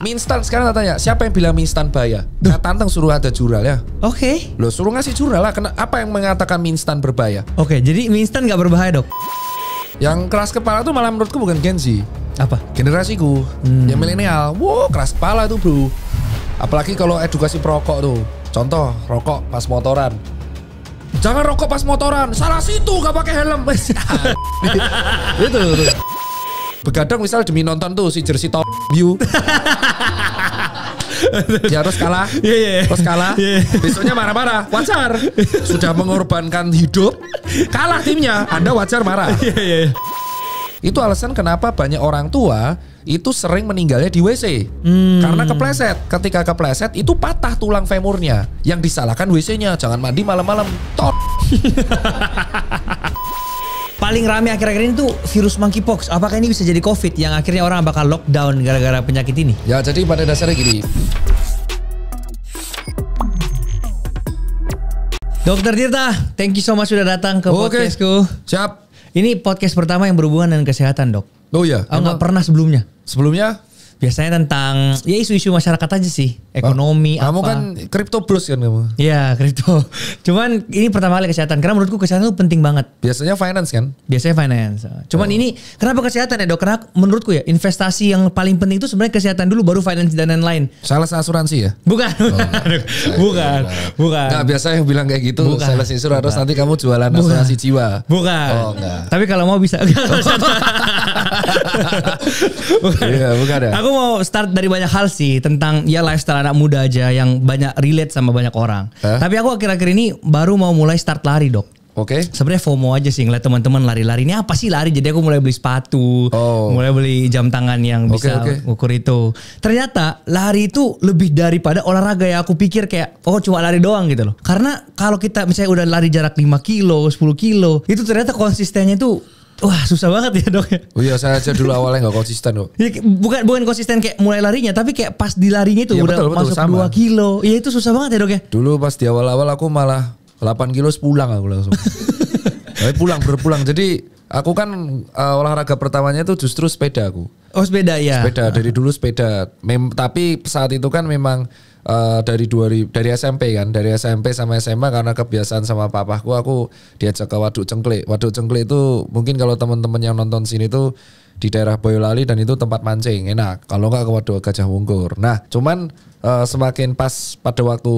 Mie instan sekarang tanya, siapa yang bilang mie instan bahaya? Saya tantang suruh ada jurnal ya. Oke. Loh suruh ngasih jurnal lah. Apa yang mengatakan mie instan berbahaya? Oke, jadi mie instan gak berbahaya dok? Yang keras kepala tuh malah menurutku bukan Gen Z. Apa? Generasiku. Yang milenial. Wow keras kepala tuh bro. Apalagi kalau edukasi perokok tuh. Contoh rokok pas motoran. Jangan rokok pas motoran. Salah situ gak pakai helm. Itu. Begadang misal demi nonton tuh si jersey top view. Ya harus kalah. Terus kalah. Besoknya marah-marah. Wajar. Sudah mengorbankan hidup. Kalah timnya. Anda wajar marah. Itu alasan kenapa banyak orang tua itu sering meninggalnya di WC. Karena kepleset. Ketika kepleset itu patah tulang femurnya. Yang disalahkan WC-nya. Jangan mandi malam-malam. Top. Paling rame akhir-akhir ini tuh virus monkeypox. Apakah ini bisa jadi COVID yang akhirnya orang bakal lockdown gara-gara penyakit ini? Ya jadi pada dasarnya gini. Dokter Tirta, thank you so much sudah datang ke podcastku. Siap. Ini podcast pertama yang berhubungan dengan kesehatan dok. Oh iya. Aku nggak pernah sebelumnya. Sebelumnya? Biasanya tentang ya isu-isu masyarakat aja sih, ekonomi. Kamu apa. kan crypto bros kan kamu? Iya kripto. Cuman ini pertama kali kesehatan karena menurutku kesehatan itu penting banget. Biasanya finance kan? Biasanya finance. Cuman ini kenapa kesehatan ya dok? Karena menurutku ya investasi yang paling penting itu sebenarnya kesehatan dulu baru finance dan lain-lain. Sales asuransi ya? Bukan. Bukan. Nggak biasa yang bilang kayak gitu. Bukan. Sales insurance harus nanti kamu jualan asuransi jiwa. Bukan. Oh enggak. Tapi kalau mau bisa. Bukan. Iya bukan ya. Aku mau start dari banyak hal sih tentang ya lifestyle anak muda aja yang banyak relate sama banyak orang. Tapi aku akhir-akhir ini baru mau mulai start lari dok. Oke. Sebenarnya FOMO aja sih ngeliat teman-teman lari-lari. Ini apa sih lari? Jadi aku mulai beli sepatu, mulai beli jam tangan yang bisa ukur itu. Ternyata lari itu lebih daripada olahraga yang aku pikir kayak cuma lari doang gitu loh. Karena kalau kita misalnya udah lari jarak 5 kilo, 10 kilo, itu ternyata konsistennya tuh wah susah banget ya dok ya. Oh iya saya aja dulu awalnya gak konsisten kok. Ya, bukan konsisten kayak mulai larinya, tapi kayak pas di larinya itu ya, udah betul, masuk sama. 2 kilo. Iya itu susah banget ya dok ya. Dulu pas di awal-awal aku malah 8 kilo pulang aku langsung. Tapi berpulang. Jadi aku kan olahraga pertamanya itu justru sepeda aku. Oh sepeda ya. Sepeda dari dulu sepeda. Tapi saat itu kan memang dari SMP kan, dari SMP sama SMA karena kebiasaan sama papaku aku diajak ke Waduk Cengklik. Waduk Cengklik itu mungkin kalau teman-teman yang nonton sini tuh di daerah Boyolali dan itu tempat mancing enak. Kalau nggak ke Waduk Gajah Wungkur. Nah, cuman semakin pas pada waktu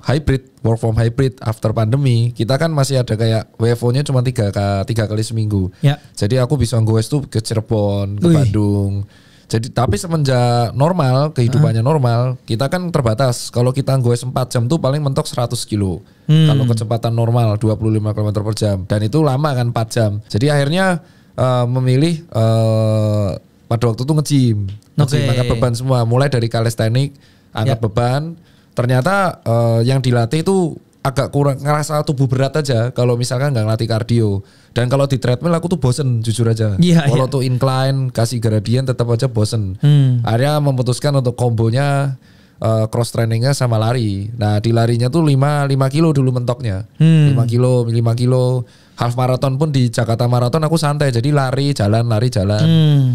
hybrid, work from hybrid after pandemi, kita kan masih ada kayak WFO-nya cuma 3 kali seminggu. Ya. Jadi aku bisa goes tuh ke Cirebon, ke Bandung. Jadi tapi semenjak normal, kehidupannya normal, kita kan terbatas. Kalau kita goes 4 jam tuh paling mentok 100 kilo. Kalau kecepatan normal 25 km per jam. Dan itu lama kan 4 jam. Jadi akhirnya memilih pada waktu itu nge-gym. Angkat beban semua. Mulai dari calisthenics, angkat beban. Ternyata yang dilatih itu agak kurang, ngerasa tubuh berat aja kalau misalkan nggak ngelatih kardio. Dan kalau di treadmill aku tuh bosen jujur aja. Walau tuh incline, kasih gradient tetap aja bosen. Akhirnya memutuskan untuk kombonya cross trainingnya sama lari. Nah di larinya tuh 5 kilo dulu mentoknya. 5 kilo. Half marathon pun di Jakarta Marathon aku santai. Jadi lari jalan.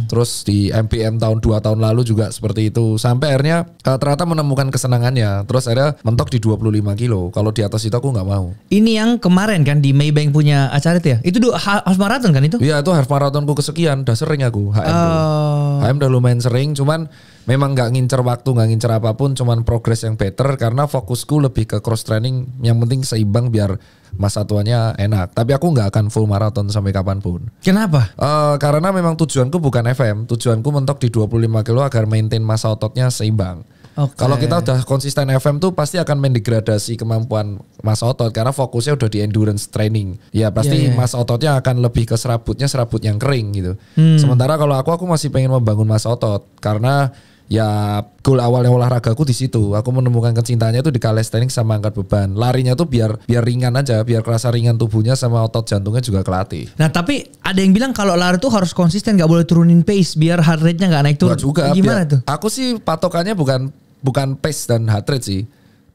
Terus di MPM 2 tahun lalu juga seperti itu. Sampai akhirnya ternyata menemukan kesenangannya. Terus akhirnya mentok di 25 kilo. Kalau di atas itu aku gak mau. Ini yang kemarin kan di Maybank punya acara itu ya? Itu half marathon kan itu? Iya itu half marathonku kesekian. Udah sering aku HM udah lumayan sering. Cuman memang gak ngincer waktu, gak ngincer apapun. Cuman progress yang better. Karena fokusku lebih ke cross training. Yang penting seimbang biar masa tuanya enak. Tapi aku gak akan full marathon sampai kapanpun. Kenapa? Karena memang tujuanku bukan FM. Tujuanku mentok di 25 kilo agar maintain masa ototnya seimbang. Kalau kita udah konsisten FM tuh pasti akan mendegradasi kemampuan masa otot. Karena fokusnya udah di endurance training. Ya pasti masa ototnya akan lebih ke serabut yang kering gitu. Sementara kalau aku masih pengen membangun masa otot. Karena ya goal awalnya olahragaku di situ. Aku menemukan kecintaannya itu di calisthenics sama angkat beban. Larinya tuh biar ringan aja, biar kerasa ringan tubuhnya sama otot jantungnya juga kelatih. Nah tapi ada yang bilang kalau lari tuh harus konsisten, gak boleh turunin pace biar heart rate-nya gak naik turun. Juga, gimana tuh? Aku sih patokannya bukan pace dan heart rate sih.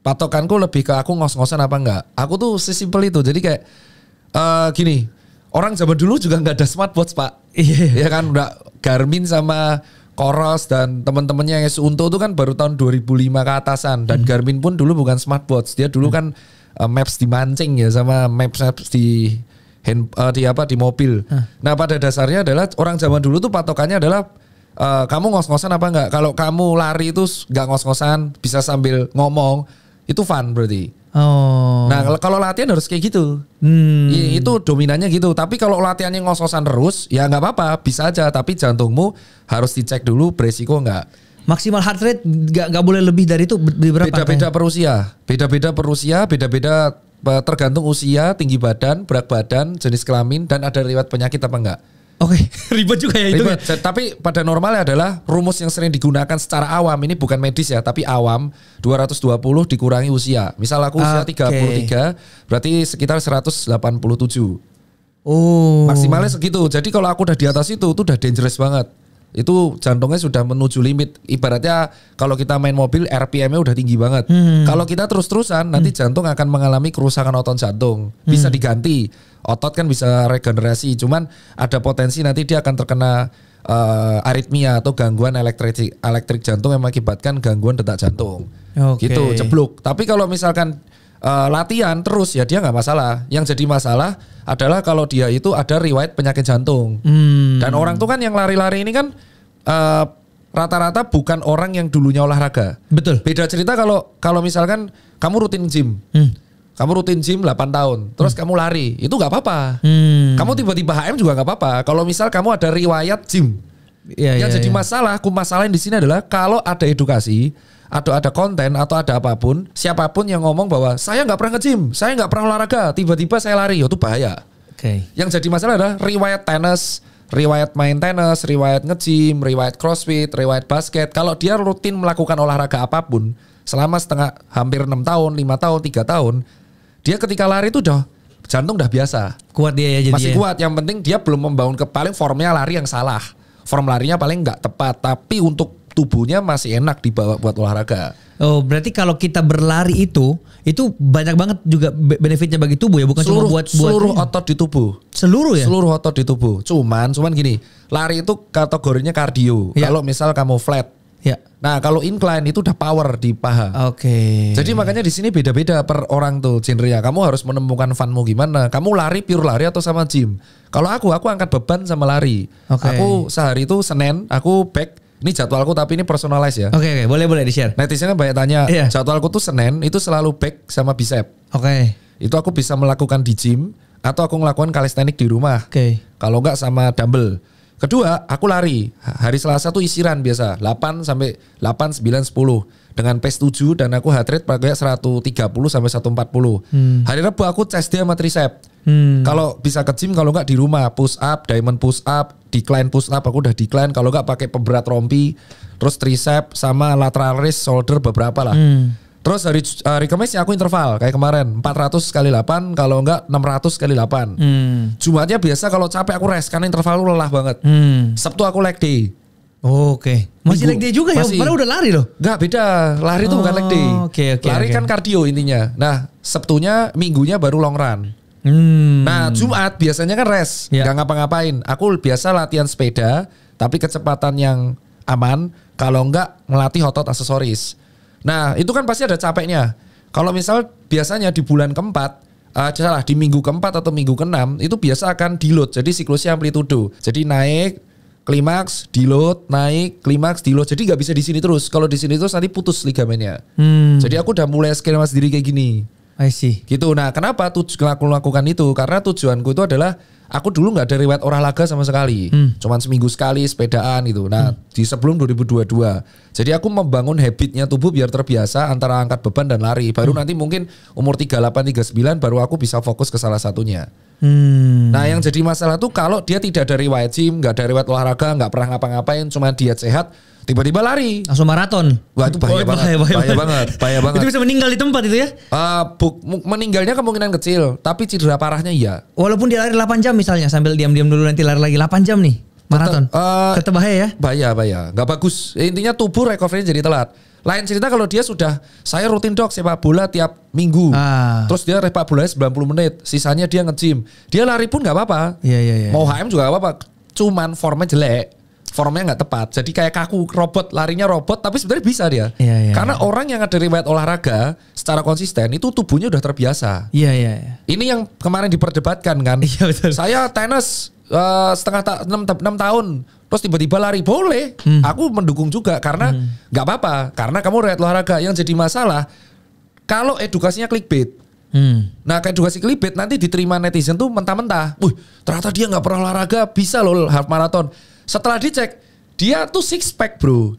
Patokanku lebih ke aku ngos-ngosan apa enggak. Aku tuh sesimpel itu. Jadi kayak gini, orang zaman dulu juga nggak ada smartwatch pak. Iya kan udah Garmin sama Coros dan teman-temannya yang Unto itu kan baru tahun 2005 ke atasan dan Garmin pun dulu bukan smartwatch. Dia dulu kan maps dimancing ya sama maps di di mobil. Nah, pada dasarnya adalah orang zaman dulu tuh patokannya adalah kamu ngos-ngosan apa enggak? Kalau kamu lari itu enggak ngos-ngosan, bisa sambil ngomong, itu fun berarti. Oh. Nah, kalau latihan harus kayak gitu. Itu dominannya gitu. Tapi kalau latihannya ngos-ngosan terus, ya nggak apa-apa, bisa aja. Tapi jantungmu harus dicek dulu beresiko nggak. Maksimal heart rate nggak boleh lebih dari itu berapa? Beda-beda per usia. Beda-beda per usia, beda-beda tergantung usia, tinggi badan, berat badan, jenis kelamin, dan ada riwayat penyakit apa enggak. Oke, ribet juga ya ribet. itu. Tapi pada normalnya adalah rumus yang sering digunakan secara awam, ini bukan medis ya, tapi awam, 220 dikurangi usia. Misal aku usia 33, berarti sekitar 187. Oh. Maksimalnya segitu. Jadi kalau aku udah di atas itu udah dangerous banget. Itu jantungnya sudah menuju limit. Ibaratnya kalau kita main mobil RPM-nya udah tinggi banget. Kalau kita terus-terusan nanti jantung akan mengalami kerusakan otot jantung. Bisa diganti. Otot kan bisa regenerasi. Cuman ada potensi nanti dia akan terkena aritmia atau gangguan elektrik jantung yang mengakibatkan gangguan detak jantung. Gitu, ceblok. Tapi kalau misalkan latihan terus ya dia nggak masalah. Yang jadi masalah adalah kalau dia itu ada riwayat penyakit jantung. Dan orang tuh kan yang lari-lari ini kan rata-rata bukan orang yang dulunya olahraga. Betul. Beda cerita kalau misalkan kamu rutin gym. Kamu rutin gym 8 tahun, terus kamu lari, itu nggak apa-apa. Kamu tiba-tiba HM juga nggak apa-apa. Kalau misal kamu ada riwayat gym, yang jadi masalah, masalahin di sini adalah kalau ada edukasi, atau ada konten atau ada apapun, siapapun yang ngomong bahwa saya nggak pernah nge-gym, saya nggak pernah olahraga, tiba-tiba saya lari, itu bahaya. Yang jadi masalah adalah riwayat tenis, riwayat main tenis, riwayat nge-gym, riwayat crossfit, riwayat basket. Kalau dia rutin melakukan olahraga apapun selama hampir 6 tahun, 5 tahun, 3 tahun, dia ketika lari itu jantung udah biasa. Kuat dia ya jadi. Masih kuat, yang penting dia belum membangun paling formnya lari yang salah. Form larinya paling nggak tepat, tapi untuk tubuhnya masih enak dibawa buat olahraga. Oh, berarti kalau kita berlari itu banyak banget juga benefitnya bagi tubuh ya, bukan cuma buat seluruh otot di tubuh. Seluruh ya? Seluruh otot di tubuh. Cuman gini, lari itu kategorinya kardio. Ya. Kalau misal kamu flat. Ya. Nah, kalau incline itu udah power di paha. Jadi makanya di sini beda-beda per orang tuh genrenya. Kamu harus menemukan funmu gimana. Kamu lari pure lari atau sama gym. Kalau aku angkat beban sama lari. Aku sehari itu Senin aku back. Ini jadwalku tapi ini personalize ya. Oke, boleh di-share. Netizen kan banyak tanya, jadwalku tuh Senin itu selalu back sama bicep. Itu aku bisa melakukan di gym atau aku melakukan calisthenics di rumah. Kalau enggak sama dumbbell. Kedua, aku lari. Hari Selasa tuh isiran biasa, 8 sampai 8, 9, 10 dengan pace 7 dan aku heart rate pakai 130 sampai 140. Hari Rabu aku chest day sama tricep. Kalau bisa ke gym, kalau enggak di rumah, push up, diamond push up, decline push up, aku udah decline. Kalau enggak pakai pemberat rompi, terus tricep sama lateral raise, shoulder beberapa lah. Terus hari Kamis aku interval kayak kemarin 400 kali 8, kalau enggak 600 kali 8. Jumatnya biasa kalau capek aku rest karena interval lu lelah banget. Sabtu aku leg day. Masih leg day juga ya? Padahal udah lari loh. Enggak, beda. Lari itu bukan leg day. Lari kan kardio intinya. Nah, Sabtunya, Minggunya baru long run. Nah, Jumat biasanya kan rest, nggak ngapa-ngapain. Aku biasa latihan sepeda, tapi kecepatan yang aman. Kalau enggak ngelatih otot aksesoris. Nah, itu kan pasti ada capeknya. Kalau misal biasanya di bulan keempat, di minggu keempat atau minggu keenam, itu biasa akan deload. Jadi siklusnya amplitudo. Jadi naik, klimaks, deload, naik, klimaks, deload. Jadi nggak bisa di sini terus. Kalau di sini terus nanti putus ligamennya. Jadi aku udah mulai skema sendiri kayak gini. I see. Gitu. Nah, kenapa aku lakukan itu? Karena tujuanku itu adalah aku dulu nggak ada riwayat olahraga sama sekali. Cuman seminggu sekali sepedaan gitu. Nah, di sebelum 2022. Jadi aku membangun habitnya tubuh biar terbiasa antara angkat beban dan lari. Baru nanti mungkin umur 38, 39 baru aku bisa fokus ke salah satunya. Nah, yang jadi masalah tuh kalau dia tidak ada riwayat gym, nggak ada riwayat olahraga, nggak pernah ngapa-ngapain, cuma diet sehat, tiba-tiba lari. Langsung maraton. Wah, itu bahaya banget. Itu bisa meninggal di tempat itu ya? Meninggalnya kemungkinan kecil, tapi cedera parahnya iya. Walaupun dia lari 8 jam misalnya, sambil diam-diam dulu nanti lari lagi 8 jam nih. Maraton. Tetap bahaya ya? Bahaya. Nggak bagus. Intinya tubuh recovery jadi telat. Lain cerita kalau dia sudah, saya rutin dok sepak bola tiap minggu. Terus dia sepak bola 90 menit, sisanya dia nge-gym. Dia lari pun nggak apa-apa. Iya. Mau HM juga nggak apa-apa. Cuman formnya jelek. formnya nggak tepat. Jadi kayak kaku, robot, larinya robot, tapi sebenarnya bisa dia. Karena orang yang ada riwayat olahraga secara konsisten itu tubuhnya udah terbiasa. Ini yang kemarin diperdebatkan kan. Betul. Saya tenis 6 tahun, terus tiba-tiba lari, boleh. Aku mendukung juga karena nggak apa-apa. Karena kamu riwayat olahraga. Yang jadi masalah kalau edukasinya clickbait. Nah, kayak edukasi clickbait nanti diterima netizen tuh mentah-mentah. Wih, ternyata dia nggak pernah olahraga, bisa loh half marathon. Setelah dicek, dia tuh six pack bro.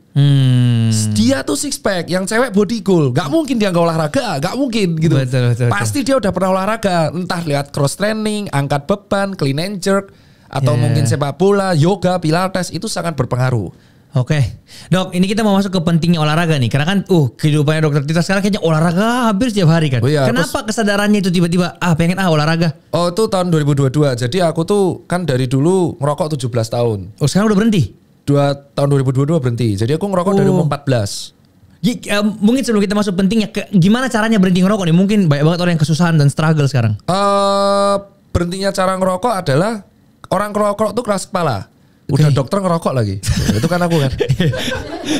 Dia tuh six pack. Yang cewek body goal. Gak mungkin dia gak olahraga. Gak mungkin gitu. Betul. Pasti dia udah pernah olahraga. Entah lihat cross training, angkat beban, clean and jerk, atau mungkin sepak bola, yoga, pilates. Itu sangat berpengaruh. Oke. Dok, ini kita mau masuk ke pentingnya olahraga nih. Karena kan kehidupannya Dokter Tirta sekarang kayaknya olahraga hampir setiap hari kan. Kenapa kesadarannya itu tiba-tiba pengen olahraga? Oh, itu tahun 2022. Jadi aku tuh kan dari dulu ngerokok 17 tahun. Oh, sekarang udah berhenti? Tahun 2022 berhenti. Jadi aku ngerokok dari umur 14. Mungkin sebelum kita masuk pentingnya, gimana caranya berhenti ngerokok nih? Mungkin banyak banget orang yang kesusahan dan struggle sekarang. Berhentinya cara ngerokok adalah orang ngerokok tuh keras kepala. Udah dokter ngerokok lagi. Itu kan aku kan.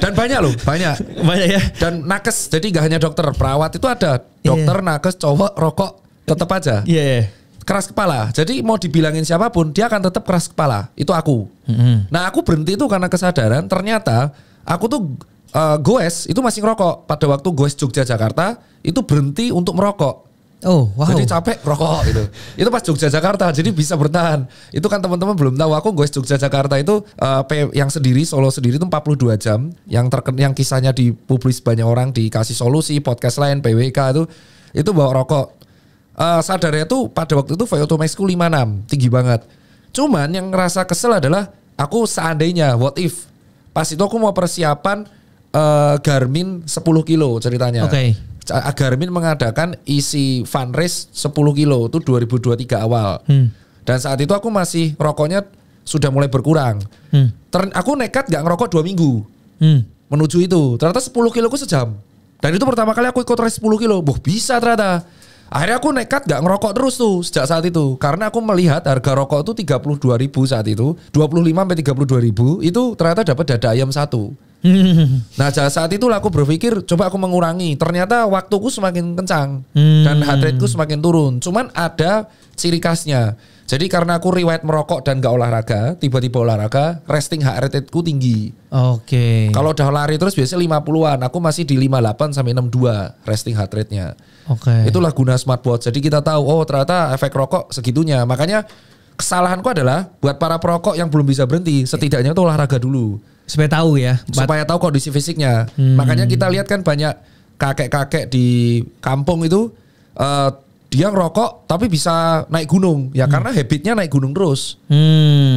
Dan banyak loh, banyak ya. Dan nakes, jadi gak hanya dokter, perawat itu ada. Dokter, nakes, cowok, rokok, tetap aja. Keras kepala. Jadi mau dibilangin siapapun, dia akan tetap keras kepala. Itu aku. Nah, aku berhenti itu karena kesadaran ternyata aku tuh goes itu masih ngerokok. Pada waktu goes Jogja Jakarta itu berhenti untuk merokok. Oh, wow. Jadi capek rokok gitu. Itu pas Jogja Jakarta, jadi bisa bertahan. Itu kan teman-teman belum tahu, aku goes Jogja Jakarta itu yang sendiri, solo sendiri itu 42 jam. Yang kisahnya dipublis banyak orang, dikasih solusi, podcast lain, PWK itu bawa rokok. Sadarnya tuh pada waktu itu VO2 max ku 56, tinggi banget. Cuman yang ngerasa kesel adalah aku seandainya, what if, pas itu aku mau persiapan Garmin 10 kilo ceritanya. Garmin mengadakan isi fun race 10 kilo itu 2023 awal. Dan saat itu aku masih rokoknya sudah mulai berkurang. Aku nekat gak ngerokok 2 minggu menuju itu. Ternyata 10 kilo aku sejam. Dan itu pertama kali aku ikut race 10 kilo. Bisa ternyata. Akhirnya aku nekat gak ngerokok terus tuh sejak saat itu. Karena aku melihat harga rokok itu 32.000 saat itu. 25-32.000 itu ternyata dapat dada ayam 1. Nah saat itulah aku berpikir coba aku mengurangi. Ternyata waktuku semakin kencang dan heart rateku semakin turun. Cuman ada ciri khasnya. Jadi karena aku riwayat merokok dan gak olahraga, tiba-tiba olahraga, resting heart rateku tinggi. Kalau udah lari terus biasanya 50-an, aku masih di 58 sampai 62 resting heart rate-nya. Itulah guna smartwatch. Jadi kita tahu ternyata efek rokok segitunya. Makanya kesalahanku adalah buat para perokok yang belum bisa berhenti, setidaknya itu olahraga dulu. Supaya tahu ya. Supaya tahu kondisi fisiknya. Makanya kita lihat kan banyak kakek-kakek di kampung itu dia ngerokok tapi bisa naik gunung. Ya karena habitnya naik gunung terus.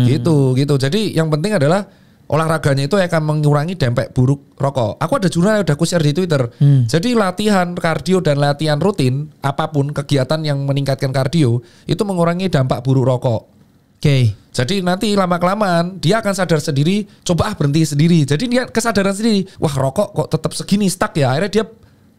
Gitu. Jadi yang penting adalah olahraganya itu akan mengurangi dampak buruk rokok. Aku ada jurnal yang udah aku share di Twitter. Jadi latihan kardio dan latihan rutin, apapun kegiatan yang meningkatkan kardio, itu mengurangi dampak buruk rokok. Jadi nanti lama-kelamaan dia akan sadar sendiri, coba berhenti sendiri. Jadi dia kesadaran sendiri, wah rokok kok tetap segini stuck ya. Akhirnya dia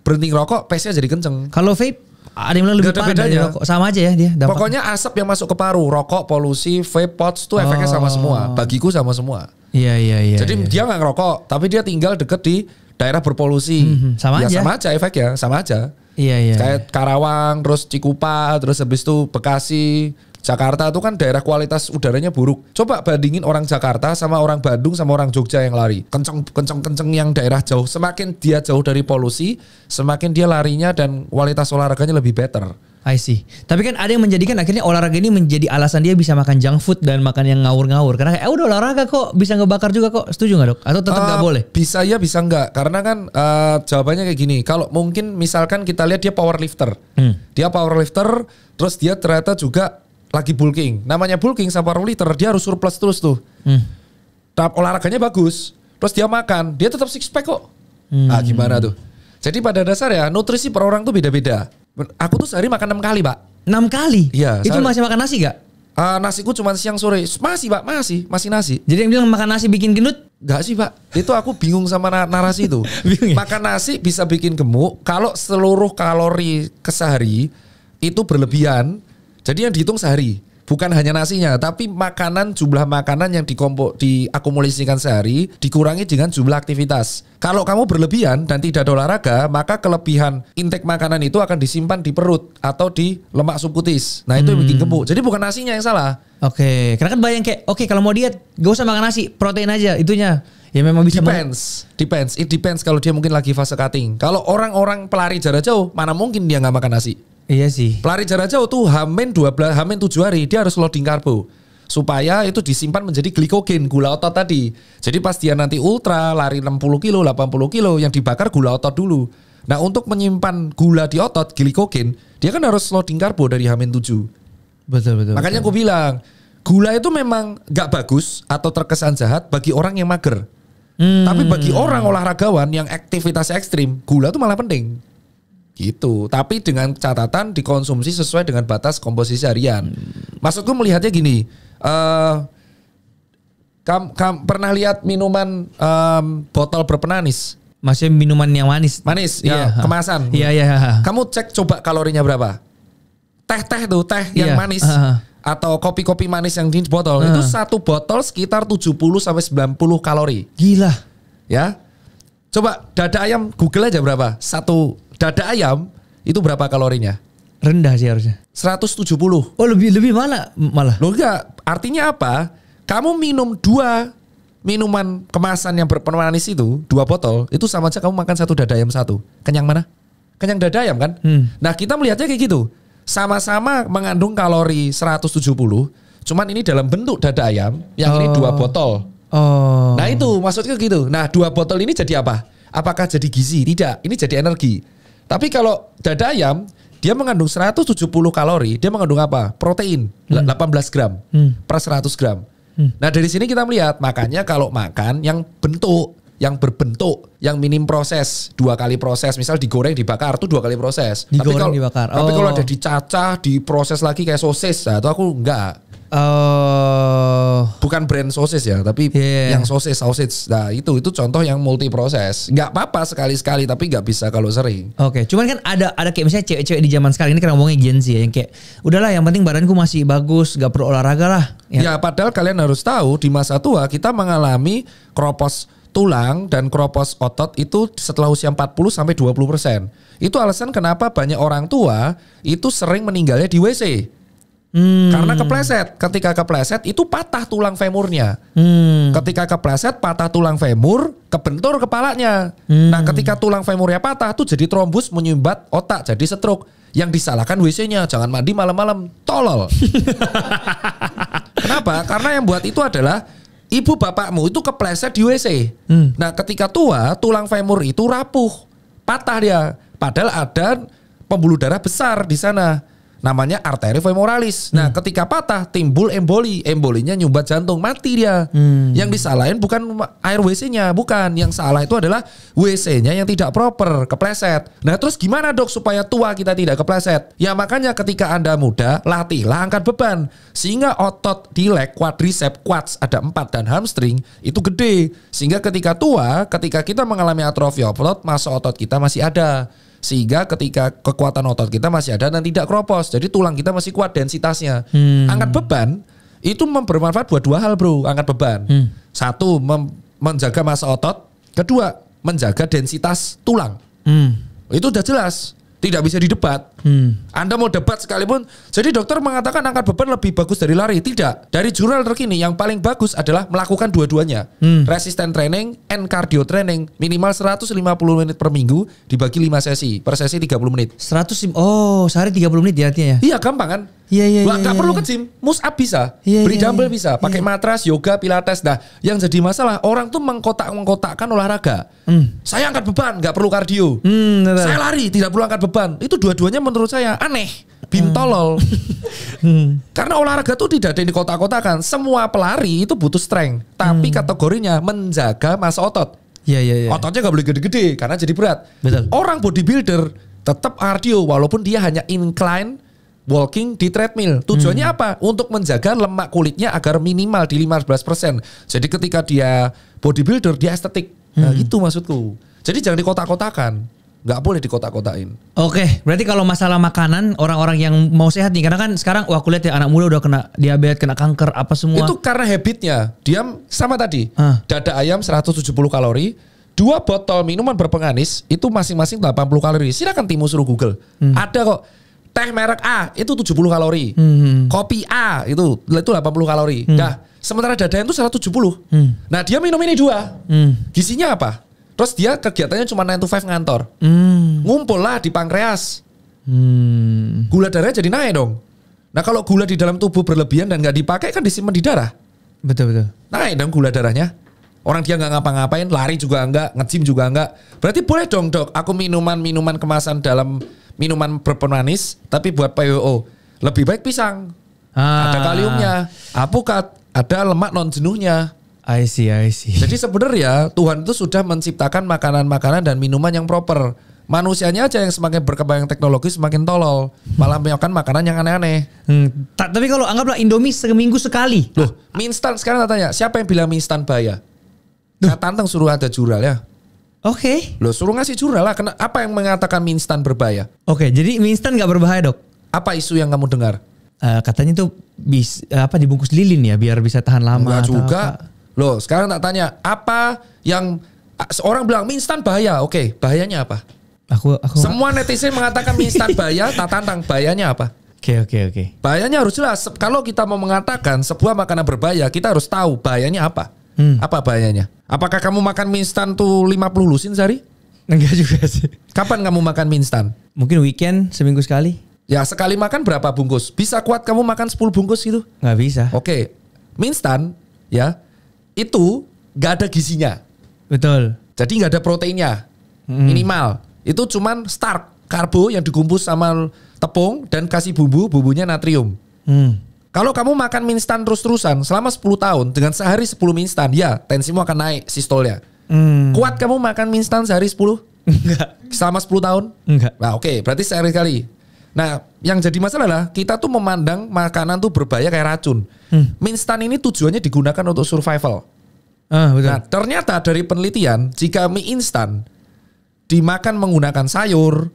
berhenti rokok, pace-nya jadi kenceng. Kalau vape, ada yang lebih parah dari rokok. Sama aja ya dia. Pokoknya asap yang masuk ke paru, rokok, polusi, vape pods itu efeknya sama semua. Bagiku sama semua. Iya. Jadi dia nggak ngerokok, tapi dia tinggal deket di daerah berpolusi. Sama aja. Sama aja efeknya, sama aja. Iya. Kayak Karawang, terus Cikupa, terus habis itu Bekasi, Jakarta itu kan daerah kualitas udaranya buruk. Coba bandingin orang Jakarta sama orang Bandung sama orang Jogja yang lari. Kenceng yang daerah jauh. Semakin dia jauh dari polusi, semakin dia larinya dan kualitas olahraganya lebih better. I see. Tapi kan ada yang menjadikan akhirnya olahraga ini menjadi alasan dia bisa makan junk food dan makan yang ngawur-ngawur. Karena kayak udah olahraga kok bisa ngebakar juga kok. Setuju gak dok? Atau tetap gak boleh? Bisa ya bisa enggak. Karena kan jawabannya kayak gini. Kalau mungkin misalkan kita lihat dia powerlifter. Dia powerlifter terus dia ternyata juga lagi bulking. Namanya bulking sama powerlifter dia harus surplus terus tuh. Olahraganya bagus. Terus dia makan. Dia tetap six pack kok. Gimana tuh? Jadi pada dasarnya nutrisi per orang tuh beda-beda. Aku tuh sehari makan 6 kali pak. 6 kali? Iya. Itu masih makan nasi gak? Nasiku cuma siang sore. Masih pak, masih nasi. Jadi yang bilang makan nasi bikin gendut? Gak sih pak. Itu aku bingung sama narasi itu. Ya? Makan nasi bisa bikin gemuk. Kalau seluruh kalori kesehari itu berlebihan. Jadi yang dihitung sehari. bukan hanya nasinya, tapi jumlah makanan yang diakumulasikan sehari dikurangi dengan jumlah aktivitas. Kalau kamu berlebihan dan tidak ada olahraga, maka kelebihan intake makanan itu akan disimpan di perut atau di lemak subkutis. Nah itu yang bikin gemuk. Jadi bukan nasinya yang salah. Oke, karena kan bayang kayak, oke kalau mau diet gak usah makan nasi, protein aja itunya. Ya memang bisa. Depends. It depends kalau dia mungkin lagi fase cutting. Kalau orang-orang pelari jarak jauh, mana mungkin dia nggak makan nasi? Iya sih. Pelari jarak jauh tuh Hamin 7 hari dia harus loading karbo supaya itu disimpan menjadi glikogen, gula otot tadi. Jadi pas dia nanti ultra lari 60 kilo, 80 kilo yang dibakar gula otot dulu. Nah untuk menyimpan gula di otot, glikogen, dia kan harus loading karbo dari Hamin 7. Betul. Makanya aku bilang gula itu memang gak bagus atau terkesan jahat bagi orang yang mager. Tapi bagi orang olahragawan yang aktivitasnya ekstrim, gula itu malah penting. Gitu. Tapi dengan catatan dikonsumsi sesuai dengan batas komposisi harian. Maksudku melihatnya gini, pernah lihat minuman botol berpenanis? Maksudnya minuman yang manis? Manis, ya, kemasan. Iya. Kamu cek coba kalorinya berapa? Teh yang manis. Atau kopi-kopi manis yang di botol itu satu botol sekitar 70-90 kalori. Gila. Ya. Coba dada ayam Google aja berapa? Satu dada ayam itu berapa kalorinya? Rendah sih harusnya. 170. Oh, lebih malah. Loh enggak, artinya apa? Kamu minum 2 minuman kemasan yang berpemanis itu, 2 botol, itu sama aja kamu makan satu dada ayam satu. Kenyang mana? Kenyang dada ayam kan? Nah, kita melihatnya kayak gitu. Sama-sama mengandung kalori 170, cuman ini dalam bentuk dada ayam, yang ini 2 botol. Nah itu maksudnya gitu. Nah 2 botol ini jadi apa? Apakah jadi gizi? Tidak, ini jadi energi. Tapi kalau dada ayam, dia mengandung 170 kalori, dia mengandung apa? Protein, 18 gram per 100 gram. Nah dari sini kita melihat, makanya kalau makan yang berbentuk, yang minim proses, 2 kali proses, misal digoreng, dibakar tuh 2 kali proses. Digoreng, dibakar. Tapi kalau ada dicacah, diproses lagi kayak sosis, nah itu aku enggak. Bukan brand sosis ya, tapi yang sosis. Nah itu contoh yang multi proses. Enggak apa-apa sekali-sekali, tapi enggak bisa kalau sering. Oke, cuman kan ada kayak misalnya cewek-cewek di zaman sekarang ini kan ngomongnya Gen Z ya, yang kayak udahlah yang penting badanku masih bagus, enggak perlu olahraga lah. Ya padahal kalian harus tahu di masa tua kita mengalami kropos tulang dan kropos otot itu setelah usia 40-20%. Itu alasan kenapa banyak orang tua itu sering meninggalnya di WC. Karena kepleset. Ketika kepleset itu patah tulang femurnya. Ketika kepleset patah tulang femur, kebentur kepalanya. Nah ketika tulang femurnya patah tuh jadi trombus menyumbat otak jadi stroke. Yang disalahkan WC-nya, jangan mandi malam-malam, tolol. Kenapa? Karena yang buat itu adalah ibu bapakmu itu kepleset di WC. Nah ketika tua, tulang femur itu rapuh, patah dia. Padahal ada pembuluh darah besar di sana. Namanya arteri femoralis. Nah ketika patah timbul emboli. Embolinya nyumbat jantung, mati dia. Yang disalahin bukan air WC-nya, bukan. Yang salah itu adalah WC-nya yang tidak proper, kepleset. Nah terus gimana dok supaya tua kita tidak kepleset? Ya makanya ketika Anda muda, latihlah angkat beban. Sehingga otot di leg, quadriceps, quads ada 4 dan hamstring itu gede. Sehingga ketika tua, ketika kita mengalami atrofi otot, massa otot kita masih ada. Sehingga ketika kekuatan otot kita masih ada dan tidak kropos. Jadi tulang kita masih kuat densitasnya. Angkat beban itu bermanfaat buat 2 hal bro. Angkat beban. 1, menjaga massa otot. 2, menjaga densitas tulang. Itu udah jelas. Tidak bisa didebat. Anda mau debat sekalipun. Jadi dokter mengatakan angkat beban lebih bagus dari lari. Tidak. Dari jurnal terkini yang paling bagus adalah melakukan dua-duanya. Resistance training and cardio training. Minimal 150 menit per minggu dibagi 5 sesi. Per sesi 30 menit. Sehari 30 menit ya artinya ya? Iya gampang kan? Iya. Gak perlu ke gym, push up bisa, beli dumbbell bisa, pakai matras, yoga, pilates. Nah, yang jadi masalah orang tuh mengkotak-mengkotakkan olahraga. Saya angkat beban, gak perlu kardio. Saya lari, tidak perlu angkat beban. Itu dua-duanya menurut saya aneh, bintolol. Karena olahraga tuh tidak ada yang dikotak-kotakan. Semua pelari itu butuh strength, tapi kategorinya menjaga massa otot. Iya. Ototnya gak boleh gede-gede karena jadi berat. Betul. Orang bodybuilder tetap cardio walaupun dia hanya incline walking di treadmill. Tujuannya apa? Untuk menjaga lemak kulitnya agar minimal di 15%. Jadi ketika dia bodybuilder, dia estetik. Nah itu maksudku. Jadi jangan dikotak-kotakan. nggak boleh dikotak-kotakin. Oke, berarti kalau masalah makanan orang-orang yang mau sehat nih, karena kan sekarang aku lihat ya anak muda udah kena diabetes, kena kanker apa semua. Itu karena habitnya. Dia sama tadi, dada ayam 170 kalori, 2 botol minuman berpenganis itu masing-masing 80 kalori. Silakan Timo suruh Google. Ada kok. Teh merek A itu 70 kalori. Kopi A itu 80 kalori. Nah, sementara dada ayam itu 170. Nah, dia minum ini 2. Gizinya apa? Terus dia kegiatannya cuma 9 to 5 ngantor. Ngumpul lah di pankreas. Gula darahnya jadi naik dong. Nah kalau gula di dalam tubuh berlebihan dan gak dipakai kan disimpan di darah. Betul. Naik dong gula darahnya. Orang dia gak ngapa-ngapain, lari juga enggak, nge-gym juga enggak. Berarti boleh dong dok, aku minuman kemasan dalam minuman berpemanis, tapi buat PWO. Lebih baik pisang. Ada kaliumnya, apukat, ada lemak non jenuhnya. I see. Jadi sebenarnya Tuhan itu sudah menciptakan makanan-makanan dan minuman yang proper. Manusianya aja yang semakin berkembang teknologi semakin tolol. Malah makan makanan yang aneh-aneh. Tapi kalau anggaplah Indomie seminggu sekali. Loh, mie instan sekarang tanya, siapa yang bilang mie instan bahaya? Nah, tantang suruh ada jurnal ya. Oke. Loh, suruh ngasih jurnal lah. Apa yang mengatakan mie instan berbahaya? Oke, jadi mie instan gak berbahaya dok? Apa isu yang kamu dengar? Katanya tuh dibungkus lilin ya biar bisa tahan lama. Enggak juga. Apa? Loh, sekarang tak tanya, apa yang seorang bilang mie instan bahaya? Oke, bahayanya apa? Aku Semua netizen mengatakan mie instan bahaya, tak tantang bahayanya apa? Oke. Bahayanya harus jelas. Kalau kita mau mengatakan sebuah makanan berbahaya, kita harus tahu bahayanya apa. Apa bahayanya? Apakah kamu makan mie instan tuh 50 lusin sehari? Enggak juga sih. Kapan kamu makan mie instan? Mungkin weekend seminggu sekali. Ya sekali makan berapa bungkus? Bisa kuat kamu makan 10 bungkus gitu? Nggak bisa. Oke, mie instan ya itu nggak ada gizinya. Betul. Jadi nggak ada proteinnya minimal. Itu cuman starch, karbo yang dikumpul sama tepung dan kasih bumbunya natrium. Kalau kamu makan mie instan terus-terusan selama 10 tahun dengan sehari 10 mie instan, ya tensimu akan naik sistolnya. Kuat kamu makan mie instan sehari 10? Enggak. Selama 10 tahun? Enggak. Nah oke, berarti sehari-kali. Nah yang jadi masalah adalah kita tuh memandang makanan tuh berbahaya kayak racun. Mie instan ini tujuannya digunakan untuk survival. Betul. Nah ternyata dari penelitian jika mie instan dimakan menggunakan sayur,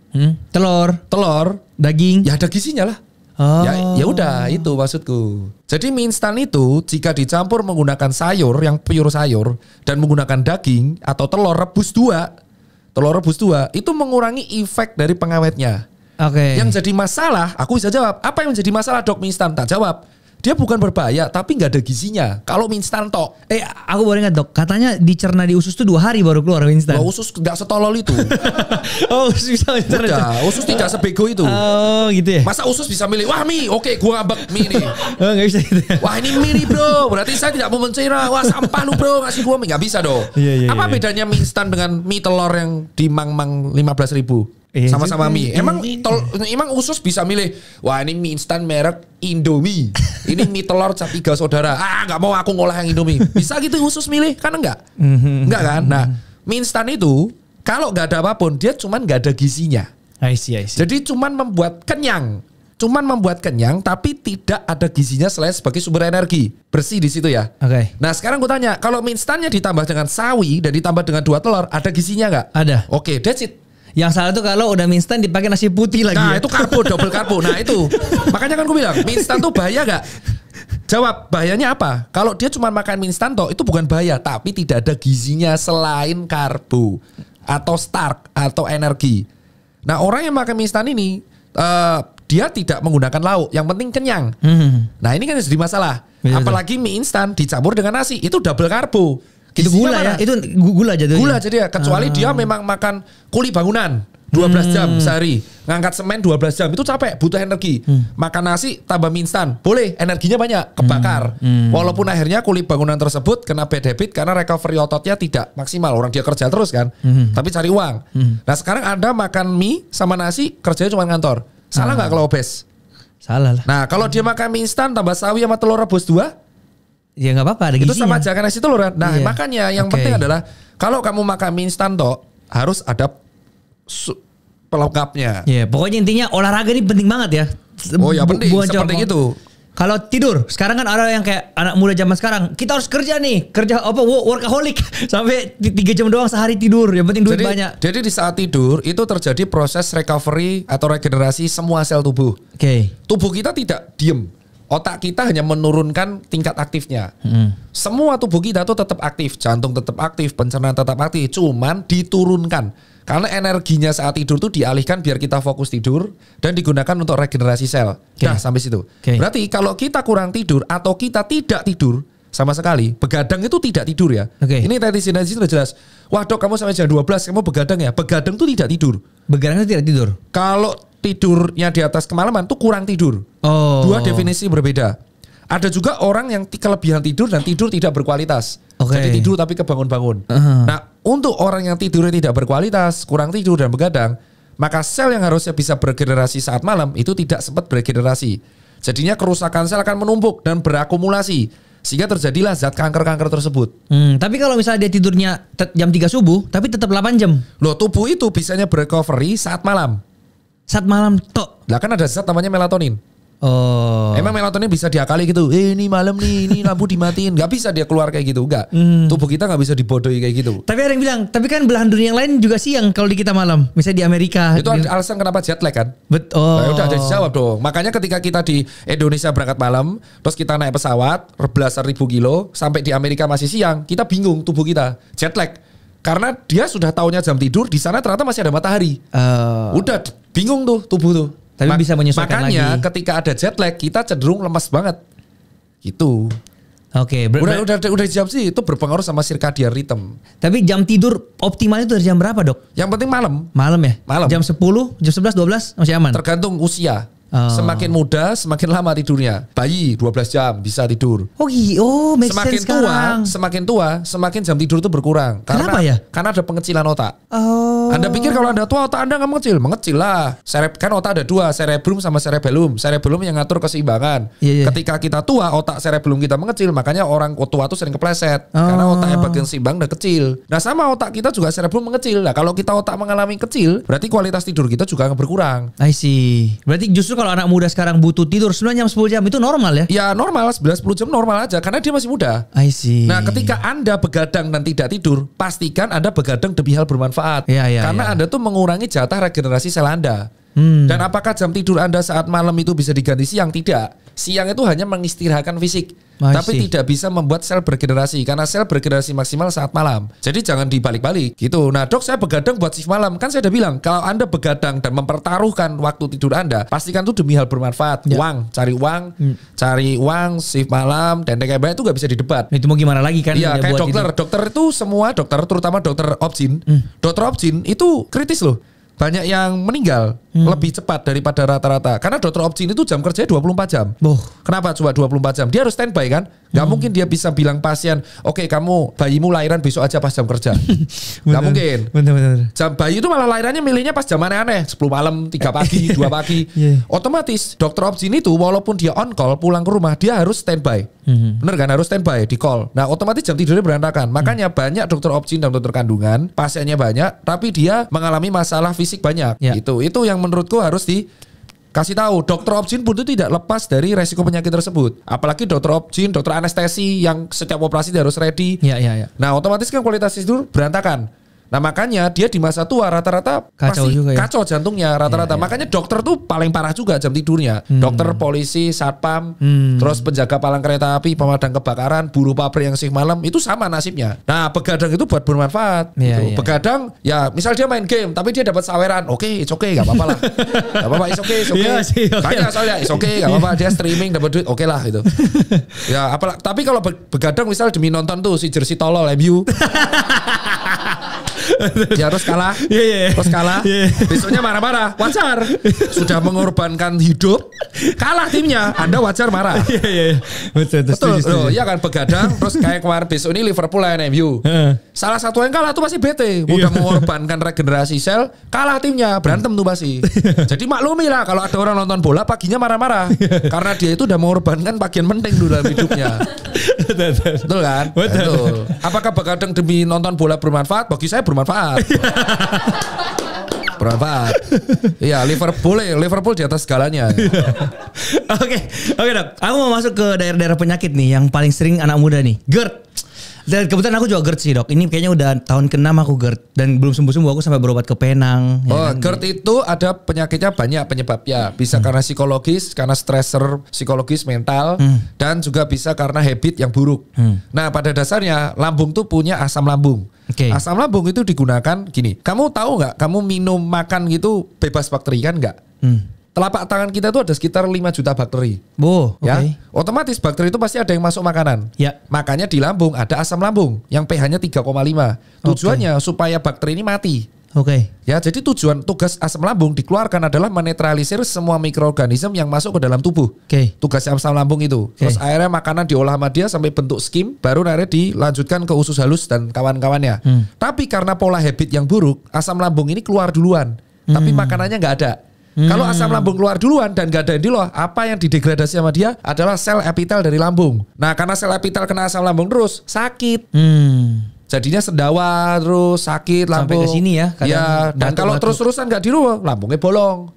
telur, daging, ya ada gizinya lah. Ya udah itu maksudku. Jadi mie instan itu jika dicampur menggunakan sayur yang pure sayur dan menggunakan daging atau telur rebus dua itu mengurangi efek dari pengawetnya. Oke. Yang jadi masalah, aku bisa jawab. Apa yang jadi masalah dok mie instan? Tak jawab. Dia bukan berbahaya, tapi nggak ada gizinya. Kalau mie instan tok. Aku baru ingat dok, katanya dicerna di usus tuh 2 hari baru keluar mie instan. Usus nggak setolol itu. Usus bisa dicerna. Usus tidak sebego itu. Oh gitu ya. Masa usus bisa milih, wah mie, oke gua ngambek mie nih. Nggak bisa gitu ya. Wah ini mie nih bro, berarti saya tidak mau mencerna. Wah sampah lu bro, ngasih gua mie. Nggak bisa dong. Apa bedanya mie instan dengan mie telur yang di Mang-Mang 15.000? Sama-sama mie. Emang usus bisa milih, wah ini mie instan merek Indomie, ini mie telur 3 saudara. Nggak mau aku ngolah yang Indomie. Bisa gitu usus milih? Kan enggak. Enggak kan? Nah mie instan itu kalau nggak ada apapun dia cuman nggak ada gizinya. I see. Jadi cuman membuat kenyang, tapi tidak ada gizinya selain sebagai sumber energi. Bersih di situ ya. Oke. Nah sekarang gue tanya, kalau mie instannya ditambah dengan sawi dan ditambah dengan 2 telur, ada gizinya nggak? Ada. Oke, that's it. Yang salah tuh kalau udah mie instan dipakai nasi putih lagi. Nah ya? itu karbo, double karbo. Nah itu, makanya kan gue bilang mie instan tuh bahaya gak? Jawab, bahayanya apa? Kalau dia cuma makan mie instan toh itu bukan bahaya, tapi tidak ada gizinya selain karbo atau starch atau energi. Nah orang yang makan mie instan ini dia tidak menggunakan lauk, yang penting kenyang. Nah ini kan jadi masalah. Apalagi mie instan dicampur dengan nasi, itu double karbo. Itu gula mana? Ya, itu gula jadinya. Gula jadi ya, kecuali dia memang makan kuli bangunan 12 jam sehari, ngangkat semen 12 jam, itu capek, butuh energi. Makan nasi tambah mie instan, boleh, energinya banyak, kebakar. Walaupun akhirnya kuli bangunan tersebut kena bad habit karena recovery ototnya tidak maksimal, orang dia kerja terus kan, tapi cari uang. Nah sekarang Anda makan mie sama nasi, kerjanya cuma ngantor. Salah nggak kalau obes? Salah lah. Nah kalau dia makan mie instan tambah sawi sama telur rebus 2, ya nggak apa-apa, ada gizinya. itu sama aja kan nasi telur kan. Nah makanya yang penting adalah kalau kamu makan mie instan toh harus ada pelengkapnya. Pokoknya intinya olahraga ini penting banget ya. Oh ya penting, seperti itu. Kalau tidur, sekarang kan ada yang kayak anak muda zaman sekarang, kita harus kerja nih, kerja apa workaholic sampai 3 jam doang sehari tidur, yang penting duit banyak. Jadi di saat tidur itu terjadi proses recovery atau regenerasi semua sel tubuh. Oke. Tubuh kita tidak diem. Otak kita hanya menurunkan tingkat aktifnya. Semua tubuh kita tuh tetap aktif, jantung tetap aktif, pencernaan tetap aktif, cuman diturunkan. Karena energinya saat tidur tuh dialihkan biar kita fokus tidur dan digunakan untuk regenerasi sel. Nah, sampai situ. Berarti kalau kita kurang tidur atau kita tidak tidur sama sekali, begadang itu tidak tidur ya. Ini tadi sudah jelas. Wah dok, kamu sampai jam 12 kamu begadang ya? Begadang tuh tidak tidur. Begadang itu tidak tidur. Kalau tidurnya di atas kemalaman tuh kurang tidur. Dua definisi berbeda. Ada juga orang yang kelebihan tidur dan tidur tidak berkualitas. Jadi tidur tapi kebangun-bangun. Nah, untuk orang yang tidurnya tidak berkualitas, kurang tidur dan begadang, maka sel yang harusnya bisa beregenerasi saat malam itu tidak sempat beregenerasi. Jadinya kerusakan sel akan menumpuk dan berakumulasi. Sehingga terjadilah zat kanker-kanker tersebut. Tapi kalau misalnya dia tidurnya jam 3 subuh, tapi tetap 8 jam. Loh, tubuh itu bisanya berecovery saat malam. Saat malam tok. Lah kan ada zat namanya melatonin. Emang melatonin bisa diakali gitu. Ini malam nih, ini lampu dimatiin. Gak bisa dia keluar kayak gitu, enggak. Tubuh kita gak bisa dibodohi kayak gitu. Tapi ada yang bilang, tapi kan belahan dunia yang lain juga siang kalau di kita malam. Misalnya di Amerika. Itu alasan kenapa jet lag kan? Betul. Nah, udah ada dijawab dong. Makanya ketika kita di Indonesia berangkat malam, terus kita naik pesawat belasan ribu kilo sampai di Amerika masih siang, kita bingung tubuh kita jet lag. Karena dia sudah taunya jam tidur, di sana ternyata masih ada matahari. Udah bingung tuh tubuh tuh. Tapi bisa menyesuaikan lagi. Makanya ketika ada jet lag kita cenderung lemas banget. Gitu. Oke, udah dijawab sih, itu berpengaruh sama circadian rhythm. Tapi jam tidur optimal itu dari jam berapa, Dok? Yang penting malam. Malam ya? Malam. Jam 10, jam 11, 12 masih aman? Tergantung usia. Semakin muda semakin lama tidurnya. Bayi 12 jam bisa tidur. Make sense sekarang. Semakin tua semakin jam tidur itu berkurang. Kenapa ya? Karena ada pengecilan otak. Anda pikir kalau Anda tua otak Anda nggak mengecil? Mengecil lah. Kan otak ada dua, cerebrum sama cerebellum. Cerebellum yang ngatur keseimbangan. Ketika kita tua otak cerebellum kita mengecil, makanya orang tua tuh sering kepleset. Karena otak yang bagian seimbang udah kecil. Nah sama otak kita juga cerebellum mengecil. Nah kalau kita otak mengalami kecil, berarti kualitas tidur kita juga akan berkurang. I see. Berarti justru kalau anak muda sekarang butuh tidur 9 jam 10 jam itu normal ya? Ya normal, 11-10 jam normal aja karena dia masih muda. I see. Nah ketika Anda begadang dan tidak tidur, pastikan Anda begadang demi hal bermanfaat. Karena Anda tuh mengurangi jatah regenerasi sel Anda. Dan apakah jam tidur Anda saat malam itu bisa diganti siang? Tidak. Siang itu hanya mengistirahatkan fisik. Tapi tidak bisa membuat sel bergenerasi. Karena sel bergenerasi maksimal saat malam. Jadi jangan dibalik-balik gitu. Nah dok, saya begadang buat shift malam. Kan saya udah bilang, kalau Anda begadang dan mempertaruhkan waktu tidur Anda, pastikan itu demi hal bermanfaat. Cari uang, shift malam, dan kayak banyak itu gak bisa didebat. Itu mau gimana lagi kan? Iya kayak dokter itu semua dokter, terutama dokter obgyn. Dokter obgyn itu kritis loh. Banyak yang meninggal lebih cepat daripada rata-rata. Karena dokter obgyn itu jam kerjanya 24 jam. Kenapa coba 24 jam? Dia harus standby kan? Gak mungkin dia bisa bilang pasien, oke, kamu bayimu lahiran besok aja pas jam kerja. Gak mungkin. Bener. Jam bayi itu malah lahirannya milihnya pas jam aneh-aneh. 10 malam, 3 pagi, 2 pagi. Otomatis dokter obgyn itu walaupun dia on call pulang ke rumah, dia harus standby. Bener kan? Harus standby di call. Nah otomatis jam tidurnya berantakan. Makanya banyak dokter obgyn dan dokter kandungan, pasiennya banyak, tapi dia mengalami masalah fisik banyak. Itu yang menurutku harus dikasih tahu. Dokter obgyn pun itu tidak lepas dari resiko penyakit tersebut. Apalagi dokter obgyn, dokter anestesi yang setiap operasi dia harus ready. Nah otomatis kan kualitas tidur berantakan. Nah makanya dia di masa tua rata-rata pasti kacau jantungnya rata-rata. Makanya dokter tuh paling parah juga jam tidurnya. Dokter, polisi, satpam, terus penjaga palang kereta api, pemadam kebakaran, buruh pabrik yang shift malam itu sama nasibnya. Nah begadang itu buat bermanfaat. Begadang ya misal dia main game tapi dia dapat saweran, it's okay, gak apa-apa lah. Gak apa-apa, it's okay. Banyak soalnya, it's okay, gak apa-apa. Dia streaming dapat duit, oke lah gitu. Ya tapi kalau begadang misal demi nonton tuh si jersey tolol MU. Ya harus kalah. Terus kalah. Besoknya marah-marah. Wajar. Sudah mengorbankan hidup, kalah timnya, Anda wajar marah. Betul. Iya kan begadang. Terus kayak kemarin besok ini Liverpool lawan MU. Salah satu yang kalah tuh pasti bete. Udah mengorbankan regenerasi sel, kalah timnya, berantem tuh pasti. Jadi maklumi lah kalau ada orang nonton bola paginya marah-marah. Karena dia itu udah mengorbankan bagian penting dulu dalam hidupnya. Betul kan? Betul. Apakah begadang demi nonton bola bermanfaat? Bagi saya bermanfaat. Bermanfaat. Iya, Liverpool di atas segalanya. Oke dok. Aku mau masuk ke daerah-daerah penyakit nih yang paling sering anak muda nih. GERD. Dan kebetulan aku juga GERD sih dok. Ini kayaknya udah tahun ke-6 aku GERD. Dan belum sembuh-sembuh aku sampai berobat ke Penang. Oh ya kan? GERD itu ada penyakitnya banyak penyebabnya. Bisa karena psikologis, karena stresor psikologis mental. Dan juga bisa karena habit yang buruk. Nah pada dasarnya lambung tuh punya asam lambung. Okay. Asam lambung itu digunakan gini. Kamu tahu nggak? Kamu minum makan gitu bebas bakteri kan nggak? Telapak tangan kita tuh ada sekitar 5 juta bakteri. Ya. Otomatis bakteri itu pasti ada yang masuk makanan. Ya. Makanya di lambung ada asam lambung yang pH-nya 3,5. Tujuannya supaya bakteri ini mati. Ya, jadi tugas asam lambung dikeluarkan adalah menetralisir semua mikroorganisme yang masuk ke dalam tubuh. Tugas asam lambung itu. Terus akhirnya makanan diolah sama dia sampai bentuk skim, baru akhirnya dilanjutkan ke usus halus dan kawan-kawannya. Tapi karena pola habit yang buruk, asam lambung ini keluar duluan. Tapi makanannya nggak ada. Kalau asam lambung keluar duluan dan gak ada yang diolah, apa yang didegradasi sama dia adalah sel epitel dari lambung. Nah karena sel epitel kena asam lambung terus sakit. Jadinya sendawa terus sakit lambung. Sampai ke sini ya. Ya dan kalau terus-terusan gak diruah, lambungnya bolong.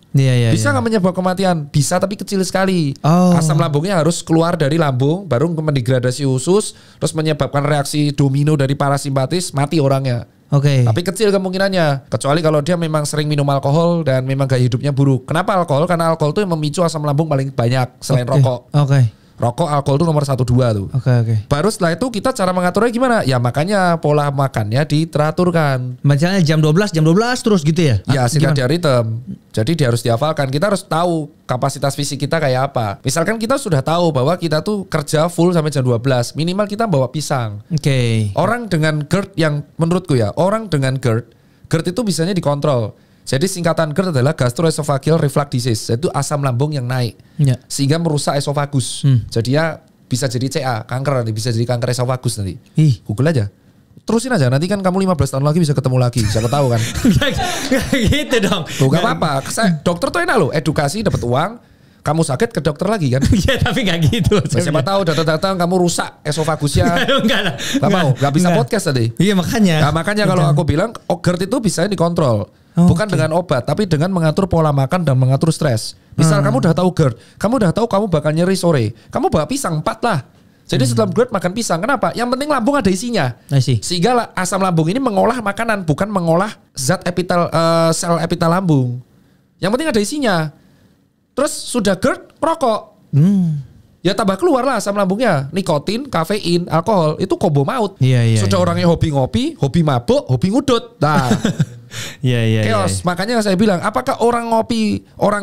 Bisa gak menyebabkan kematian? Bisa tapi kecil sekali. Asam lambungnya harus keluar dari lambung, baru mendegradasi usus, terus menyebabkan reaksi domino dari parasimpatis, mati orangnya. Tapi kecil kemungkinannya. Kecuali kalau dia memang sering minum alkohol dan memang gaya hidupnya buruk. Kenapa alkohol? Karena alkohol itu yang memicu asam lambung paling banyak selain rokok. Rokok, alkohol itu nomor 1-2 tuh. Baru setelah itu kita cara mengaturnya gimana? Ya makanya pola makannya diteraturkan. Misalnya jam 12 terus gitu ya? Ya circadian rhythm. Jadi dia harus dihafalkan. Kita harus tahu kapasitas fisik kita kayak apa. Misalkan kita sudah tahu bahwa kita tuh kerja full sampai jam 12. Minimal kita bawa pisang. Orang dengan GERD yang menurutku ya, orang dengan GERD itu bisanya dikontrol. Jadi singkatan GERD adalah gastroesophageal reflux disease, yaitu asam lambung yang naik, sehingga merusak esofagus. Jadi ya bisa jadi CA, kanker nanti, bisa jadi kanker esofagus nanti. Google aja. Terusin aja, nanti kan kamu 15 tahun lagi bisa ketemu lagi, siapa tahu kan. Gitu dong. Tuh gak apa-apa, dokter tuh enak loh, edukasi dapat uang. Kamu sakit ke dokter lagi kan? Iya tapi gak gitu. Siapa tahu datang-datang kamu rusak esofagusnya. Gak mau, gak bisa podcast tadi. Iya makanya. Nah, makanya kalau aku bilang GERD itu bisa dikontrol. Bukan dengan obat, tapi dengan mengatur pola makan dan mengatur stres. Misal kamu udah tahu GERD, kamu udah tahu kamu bakal nyeri sore, kamu bawa pisang 4 lah. Jadi setelah GERD makan pisang, kenapa? Yang penting lambung ada isinya. Sehingga asam lambung ini mengolah makanan, bukan mengolah zat epitel, sel epitel lambung. Yang penting ada isinya. Terus sudah GERD, rokok. Ya tambah keluar lah asam lambungnya. Nikotin, kafein, alkohol, itu combo maut. Sudah orangnya hobi ngopi, hobi mabuk, hobi ngudut. Nah. Chaos. Makanya saya bilang, apakah orang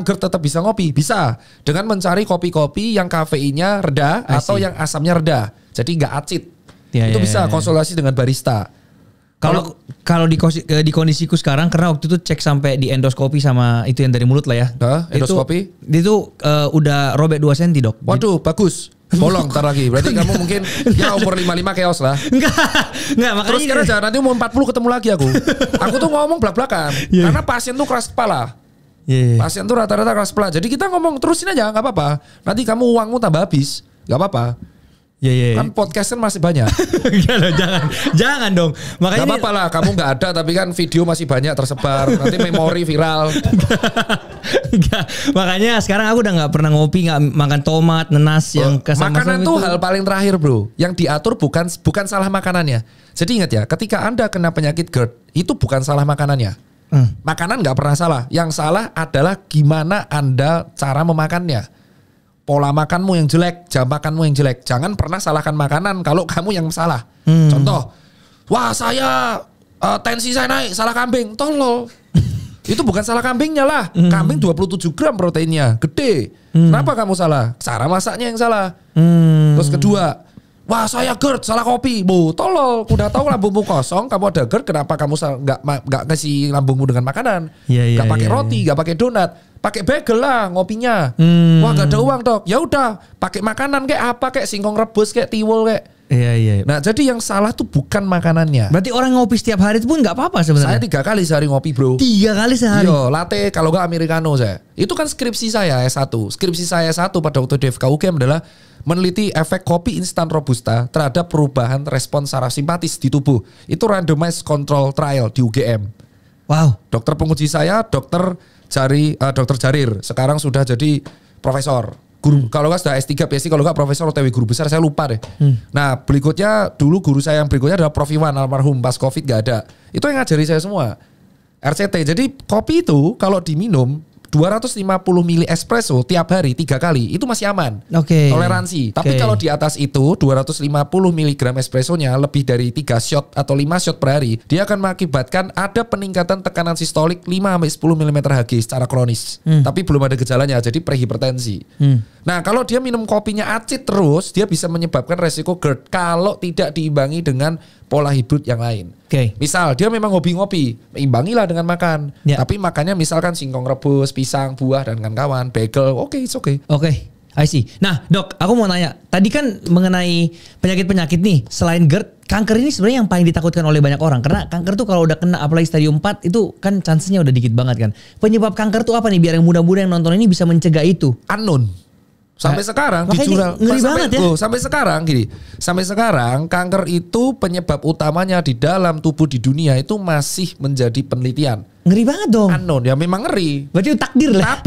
GERD tetap bisa ngopi? Bisa. Dengan mencari kopi-kopi yang kafeinnya rendah atau yang asamnya rendah. Jadi nggak acid. Itu bisa konsultasi dengan barista. Kalau di kondisiku sekarang, karena waktu itu cek sampai di endoskopi sama itu yang dari mulut lah ya. Endoskopi? Itu udah robek 2 cm dok. Waduh bagus. Bolong ntar lagi. Berarti kamu mungkin ya umur 55 chaos lah. Enggak makanya. Terus kira aja nanti umur 40 ketemu lagi aku. Aku tuh ngomong belak-belakan. Karena pasien tuh keras kepala. Pasien tuh rata-rata keras kepala. Jadi kita ngomong terusin aja gak apa-apa. Nanti kamu uangmu tambah habis. Gak apa-apa. Kan podcast kan masih banyak. Jangan dong. Makanya gak apa-apa lah, kamu gak ada tapi kan video masih banyak tersebar. Nanti memori viral. Makanya sekarang aku udah gak pernah ngopi, gak makan tomat, nenas yang kesama. Makanan tuh hal paling terakhir bro. Yang diatur bukan salah makanannya. Jadi ingat ya, ketika Anda kena penyakit GERD, itu bukan salah makanannya. Makanan gak pernah salah. Yang salah adalah gimana Anda cara memakannya. Pola makanmu yang jelek, jam makanmu yang jelek. Jangan pernah salahkan makanan kalau kamu yang salah. Contoh, wah saya tensi saya naik, salah kambing, tolol. Itu bukan salah kambingnya lah. Kambing 27 gram proteinnya, gede. Kenapa kamu salah? Cara masaknya yang salah. Terus kedua, wah saya GERD, salah kopi. Tolol, udah tahu lambungmu kosong, kamu ada GERD, kenapa kamu nggak ngasih lambungmu dengan makanan? Nggak pakai roti, nggak pakai donat. Pakai bagel lah ngopinya. Wah gak ada uang dok. Ya udah pakai makanan kayak apa, kayak singkong rebus, kayak tiwul kayak. Nah jadi yang salah tuh bukan makanannya. Berarti orang ngopi setiap hari itu pun nggak apa-apa sebenarnya. Saya 3 kali sehari ngopi bro. 3 kali sehari. Yo latte kalau nggak americano saya. Itu kan skripsi saya S1. Skripsi saya S1 pada waktu di FKUGM adalah meneliti efek kopi instan robusta terhadap perubahan respons saraf simpatis di tubuh. Itu randomized control trial di UGM. Wow. Dokter penguji saya Dokter Jarir. Sekarang sudah jadi profesor. Guru kalau nggak sudah S3 PhD, kalau nggak profesor atau guru besar, saya lupa deh. Nah berikutnya dulu guru saya yang berikutnya adalah Prof Iwan almarhum, pas COVID nggak ada. Itu yang ngajari saya semua. RCT. Jadi kopi itu kalau diminum 250 mili espresso tiap hari 3 kali itu masih aman. Toleransi. Tapi kalau di atas itu 250 mg espressonya lebih dari 3 shot atau 5 shot per hari, dia akan mengakibatkan ada peningkatan tekanan sistolik 5-10 mm Hg secara kronis. Tapi belum ada gejalanya, jadi prehipertensi. Nah kalau dia minum kopinya acid terus, dia bisa menyebabkan resiko GERD kalau tidak diimbangi dengan pola hidup yang lain. Misal dia memang hobi ngopi, imbangilah dengan makan. Tapi makannya misalkan singkong rebus, pisang, buah dan kawan-kawan, bagel, it's okay. I see. Nah dok, aku mau nanya, tadi kan mengenai penyakit-penyakit nih, selain GERD, kanker ini sebenarnya yang paling ditakutkan oleh banyak orang. Karena kanker tuh kalau udah kena apalagi stadium 4 itu kan chancenya udah dikit banget kan. Penyebab kanker tuh apa nih biar yang muda-muda yang nonton ini bisa mencegah itu? Unknown. Sampai sekarang dijual ngeri banget ya. Sampai sekarang gini. Sampai sekarang kanker itu penyebab utamanya di dalam tubuh di dunia itu masih menjadi penelitian. Ngeri banget dong. Unknown, ya memang ngeri. Berarti takdir lah.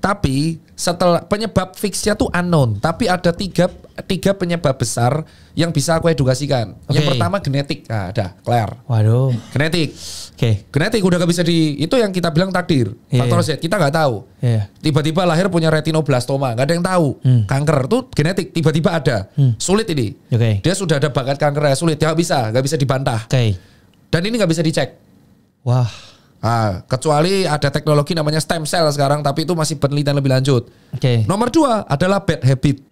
Tapi setelah penyebab fixnya tuh unknown, tapi ada tiga penyebab besar yang bisa aku edukasikan. Yang pertama genetik. Nah, dah, kelar. Waduh. Genetik. Genetik udah gak bisa itu yang kita bilang takdir. Faktor Z kita nggak tahu. Tiba-tiba lahir punya retinoblastoma, nggak ada yang tahu. Kanker tuh genetik tiba-tiba ada. Sulit ini. Dia sudah ada bakat kankernya, sulit. Nggak bisa dibantah. Dan ini nggak bisa dicek. Wah. Kecuali ada teknologi namanya stem cell sekarang, tapi itu masih penelitian lebih lanjut. Nomor 2 adalah bad habit.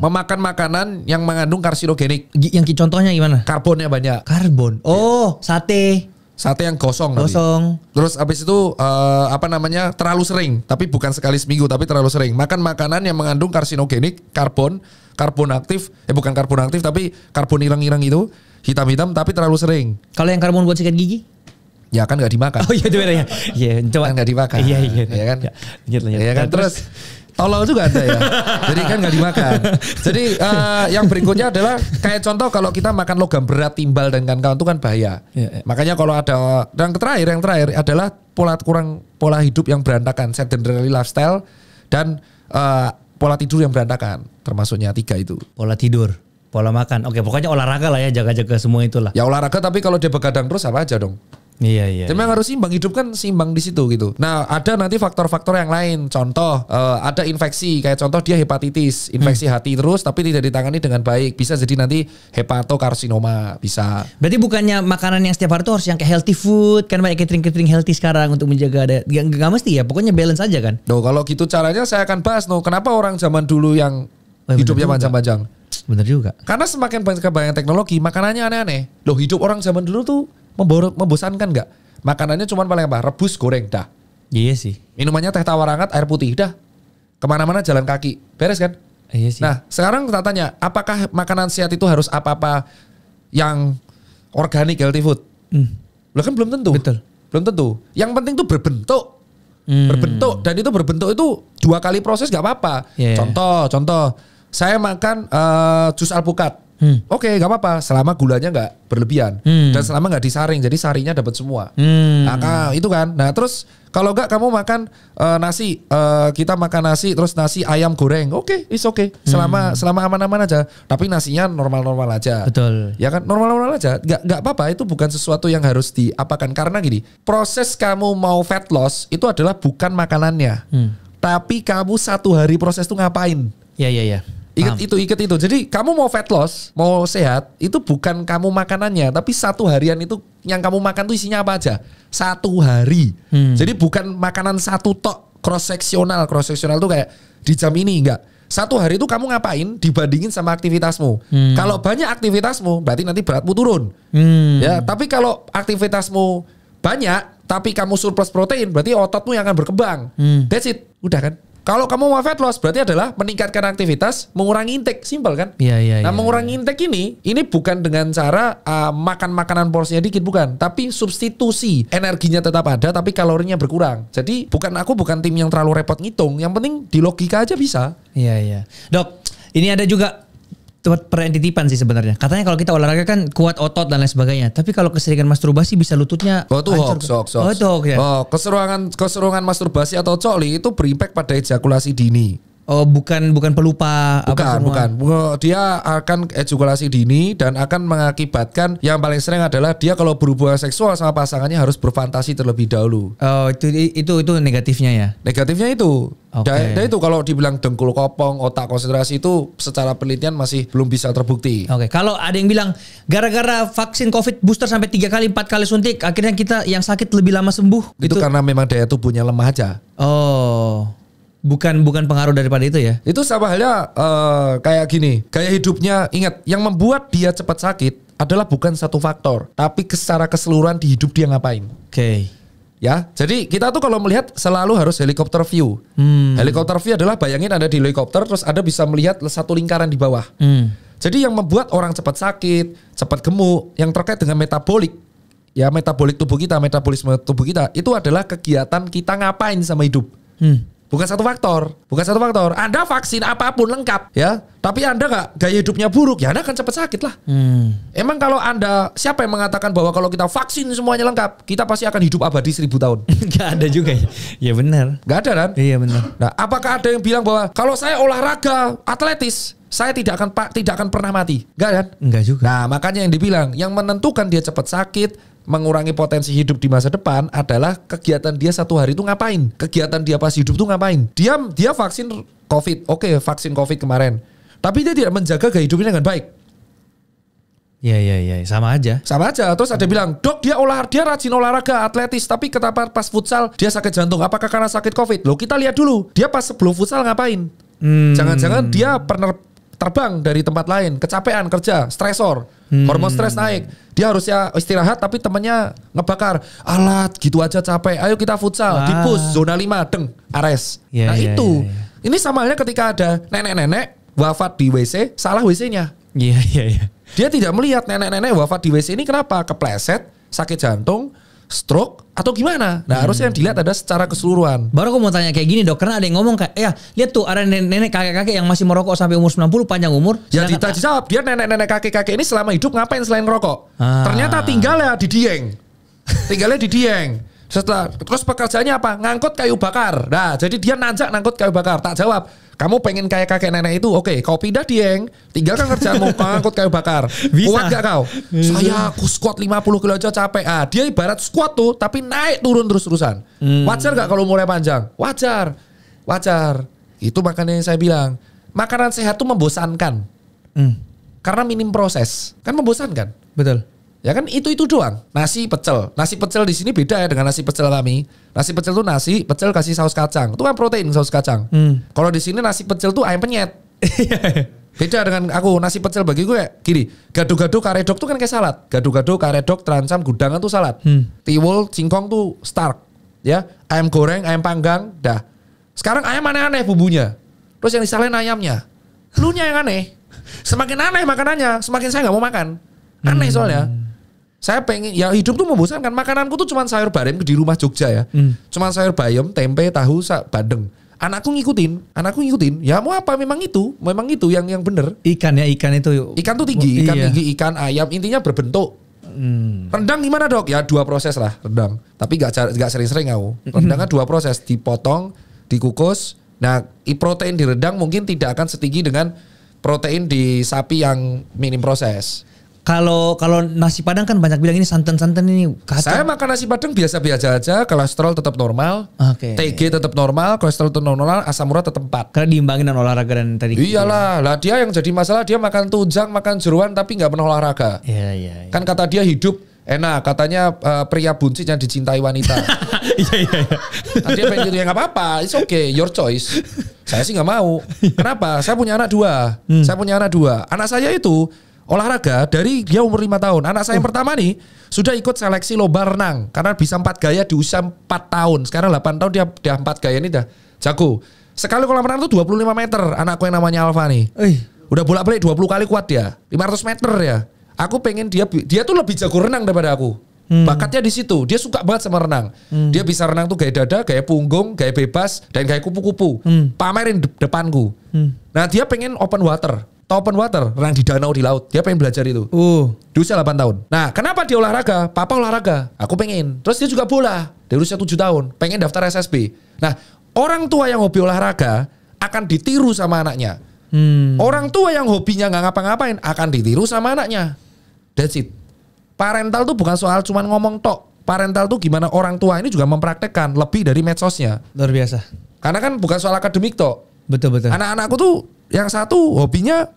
Memakan makanan yang mengandung karsinogenik. Yang contohnya gimana? Karbonnya banyak. Karbon. Sate yang gosong. Terus abis itu terlalu sering, tapi bukan sekali seminggu, tapi terlalu sering. Makan makanan yang mengandung karsinogenik, karbon aktif, bukan karbon aktif tapi karbon ireng-ireng itu, hitam-hitam tapi terlalu sering. Kalau yang karbon buat sikat gigi? Ya kan nggak dimakan. Oh iya itu beda ya. Iya, coba kan nggak dimakan. Iya. Ya kan. Lanjut. Ya kan terus tolol juga ada ya. Jadi kan nggak dimakan. Jadi yang berikutnya adalah kayak contoh kalau kita makan logam berat, timbal dan kawan-kawan itu kan bahaya. Makanya kalau ada yang terakhir adalah pola hidup yang berantakan, sedentary lifestyle dan pola tidur yang berantakan, termasuknya 3 itu. Pola tidur, pola makan. Oke, pokoknya olahraga lah ya, jaga-jaga semua itulah. Ya olahraga tapi kalau dia begadang terus apa aja dong. Iya. Memang harus seimbang, hidup kan seimbang di situ gitu. Nah ada nanti faktor-faktor yang lain. Contoh ada infeksi, kayak contoh dia hepatitis, infeksi hati terus tapi tidak ditangani dengan baik, bisa jadi nanti hepatokarsinoma bisa. Berarti bukannya makanan yang setiap hari itu harus yang kayak healthy food, kan banyak catering healthy sekarang untuk menjaga gak mesti ya, pokoknya balance aja kan. Kalau gitu caranya saya akan bahas kenapa orang zaman dulu yang hidupnya panjang-panjang. Bener juga. Karena semakin banyak teknologi, makanannya aneh-aneh. Hidup orang zaman dulu tuh membosankan nggak? Makanannya cuma paling rebus, goreng, dah. Iya sih. Minumannya teh tawar hangat, air putih, dah. Kemana-mana jalan kaki, beres kan? Iya sih. Nah sekarang kita tanya, apakah makanan sehat itu harus apa-apa yang organik, healthy food? Loh kan belum tentu. Betul. Belum tentu. Yang penting tuh berbentuk. Berbentuk, dan itu berbentuk itu 2 kali proses nggak apa-apa. Contoh, saya makan jus alpukat. Oke, nggak apa-apa selama gulanya nggak berlebihan dan selama nggak disaring, jadi sarinya dapat semua. Nah, itu kan. Nah terus kalau nggak kamu makan nasi, kita makan nasi terus nasi ayam goreng, it's okay. Selama aman-aman aja. Tapi nasinya normal-normal aja. Betul. Ya kan normal-normal aja. Nggak apa-apa. Itu bukan sesuatu yang harus diapakan, karena gini, proses kamu mau fat loss itu adalah bukan makanannya, tapi kamu 1 hari proses itu ngapain? Iya. Ikat itu. Jadi kamu mau fat loss, mau sehat, itu bukan kamu makanannya, tapi 1 harian itu yang kamu makan tuh isinya apa aja. 1 hari. Jadi bukan makanan 1 tok, cross sectional tuh kayak di jam ini, enggak. 1 hari itu kamu ngapain dibandingin sama aktivitasmu. Kalau banyak aktivitasmu, berarti nanti beratmu turun. Ya, tapi kalau aktivitasmu banyak, tapi kamu surplus protein, berarti ototmu yang akan berkembang. That's it. Udah kan? Kalau kamu mau fat loss berarti adalah meningkatkan aktivitas, mengurangi intake, simpel kan? Iya. Nah, mengurangi intake ini bukan dengan cara makan makanan porsinya dikit, bukan, tapi substitusi, energinya tetap ada tapi kalorinya berkurang. Jadi aku bukan tim yang terlalu repot ngitung, yang penting di logika aja bisa. Iya. Dok, ini ada juga perintitipan sih sebenarnya. Katanya kalau kita olahraga kan kuat otot dan lain sebagainya. Tapi kalau keseringan masturbasi bisa lututnya itu hoax. Oh, itu hoax ya. Keseruangan masturbasi atau coli itu berimpact pada ejakulasi dini. Oh, bukan pelupa. Bukan. Dia akan ejakulasi dini dan akan mengakibatkan yang paling sering adalah dia kalau berhubungan seksual sama pasangannya harus berfantasi terlebih dahulu. Oh, itu negatifnya ya. Negatifnya itu. Okay. Dan itu kalau dibilang dengkul kopong, otak konsentrasi itu secara penelitian masih belum bisa terbukti. Oke, kalau ada yang bilang gara-gara vaksin COVID booster sampai 3 kali 4 kali suntik akhirnya kita yang sakit lebih lama sembuh. Itu karena memang daya tubuhnya lemah aja. Oh. Bukan pengaruh daripada itu ya? Itu sama halnya kayak gini, gaya hidupnya, ingat, yang membuat dia cepat sakit adalah bukan satu faktor, tapi secara keseluruhan di hidup dia ngapain. Oke. Ya, jadi kita tuh kalau melihat selalu harus helikopter view. Helikopter view adalah bayangin Anda di helikopter terus Anda bisa melihat satu lingkaran di bawah. Jadi yang membuat orang cepat sakit, cepat gemuk, yang terkait dengan metabolik, ya metabolik tubuh kita, metabolisme tubuh kita, itu adalah kegiatan kita ngapain sama hidup. Bukan satu faktor. Anda vaksin apapun lengkap ya, tapi Anda nggak gaya hidupnya buruk, ya Anda akan cepat sakit lah. Emang kalau Anda, siapa yang mengatakan bahwa kalau kita vaksin semuanya lengkap, kita pasti akan hidup abadi 1000 tahun? Gak ada juga ya. Ya benar. Gak ada kan? Iya benar. Nah, apakah ada yang bilang bahwa kalau saya olahraga atletis, saya tidak akan pernah mati? Enggak kan? Enggak juga. Nah, makanya yang dibilang yang menentukan dia cepat sakit, mengurangi potensi hidup di masa depan adalah kegiatan dia satu hari itu ngapain. Kegiatan dia pas hidup itu ngapain. Dia vaksin COVID. Oke, vaksin COVID kemarin. Tapi dia tidak menjaga gaya hidupnya dengan baik. Iya, sama aja. Terus ada bilang, "Dok, dia rajin olahraga, atletis, tapi kenapa pas futsal dia sakit jantung? Apakah karena sakit COVID?" Loh, kita lihat dulu. Dia pas sebelum futsal ngapain? Jangan-jangan dia pernah terbang dari tempat lain, kecapean kerja, stresor, hormon stres naik. Dia harusnya istirahat tapi temennya ngebakar. Alat gitu aja capek. Ayo kita futsal, di push zona 5, ares. Itu. Ini sama halnya ketika ada nenek-nenek wafat di WC, salah WC-nya. Iya. Dia tidak melihat nenek-nenek wafat di WC ini kenapa? Kepleset, sakit jantung, stroke atau gimana? Nah, harusnya yang dilihat ada secara keseluruhan. Baru aku mau tanya kayak gini, Dok, karena ada yang ngomong kayak, ya lihat tuh ada nenek kakek-kakek yang masih merokok sampai umur 90 panjang umur. Ya dijawab, dia nenek-nenek kakek-kakek ini selama hidup ngapain selain ngerokok? Ternyata tinggalnya di Dieng. Terus pekerjaannya apa? Ngangkut kayu bakar. Nah, jadi dia nanjak ngangkut kayu bakar. Tak jawab. Kamu pengen kayak kakek nenek itu? Oke, kau pindah Dieng. Tinggalkan kerjaanmu ngangkut kayu bakar. Bisa. Kuat gak kau? Aku squat 50 kilo aja capek. Dia ibarat squat tuh, tapi naik turun terus-terusan. Wajar gak kalau mulai panjang? Wajar. Itu makanya saya bilang, makanan sehat tuh membosankan. Karena minim proses. Kan membosankan. Betul. Ya kan itu doang. Nasi pecel di sini beda ya dengan nasi pecel kami. Nasi pecel tuh nasi pecel kasih saus kacang. Itu kan protein saus kacang. Kalau di sini nasi pecel tuh ayam penyet. Beda dengan aku. Nasi pecel bagi gue gini, gado-gado karedok tuh kan kayak salad. Gado-gado karedok terancam gudangan tuh salad. Tiwul singkong tuh stark. Ya, ayam goreng, ayam panggang, dah. Sekarang ayam aneh-aneh bumbunya. Terus yang disalahin ayamnya. Lunya yang aneh. Semakin aneh makanannya, semakin saya nggak mau makan. Aneh soalnya. Saya pengen, ya hidup tuh membosankan. Makananku tuh cuma sayur barem di rumah Jogja ya. Cuma sayur bayam, tempe, tahu, bandeng. Anakku ngikutin. Ya mau apa memang itu yang bener. Ikan itu. Ikan tuh tinggi, ikan ayam intinya berbentuk. Rendang gimana Dok? Ya 2 proses lah rendang. Tapi gak sering-sering aku. Rendangnya 2 proses, dipotong, dikukus. Nah, protein di rendang mungkin tidak akan setinggi dengan protein di sapi yang minim proses. Kalau nasi padang kan banyak bilang ini santan-santan ini kacau. Saya makan nasi padang biasa-biasa aja, kolesterol tetap normal, TG tetap normal, kolesterol tetap normal, asam urat tetap 4. Karena diimbangin dengan olahraga dan tadi. Iyalah, lah dia yang jadi masalah dia makan tunjang, makan jeruan tapi nggak pernah olahraga. Iya. Kan kata dia hidup enak, katanya pria buncit yang dicintai wanita. Iya. Nah, dia pengen gitu ya nggak apa-apa, it's okay, your choice. Saya sih nggak mau. Kenapa? Saya punya anak 2. Anak saya itu olahraga dari dia umur 5 tahun. Anak saya yang pertama nih sudah ikut seleksi lomba renang karena bisa 4 gaya di usia 4 tahun. Sekarang 8 tahun dia 4 gaya ini dah jago. Sekali kolam renang itu 25 meter. Anakku yang namanya Alfa nih. Udah bolak-balik 20 kali kuat dia. 500 meter ya. Aku pengen dia tuh lebih jago renang daripada aku. Bakatnya di situ. Dia suka banget sama renang. Dia bisa renang tuh gaya dada, gaya punggung, gaya bebas, dan gaya kupu-kupu. Pamerin depanku. Nah dia pengen open water. open water, renang di danau di laut. Dia pengen belajar itu. Di usia 8 tahun. Nah, kenapa dia olahraga? Papa olahraga. Aku pengen. Terus dia juga bola. Dari usia 7 tahun. Pengen daftar SSB. Nah, orang tua yang hobi olahraga akan ditiru sama anaknya. Orang tua yang hobinya nggak ngapa-ngapain akan ditiru sama anaknya. That's it. Parental tuh bukan soal cuman ngomong tok. Parental tuh gimana orang tua ini juga mempraktekkan lebih dari medsosnya. Luar biasa. Karena kan bukan soal akademik tok. Betul. Anak-anakku tuh yang satu hobinya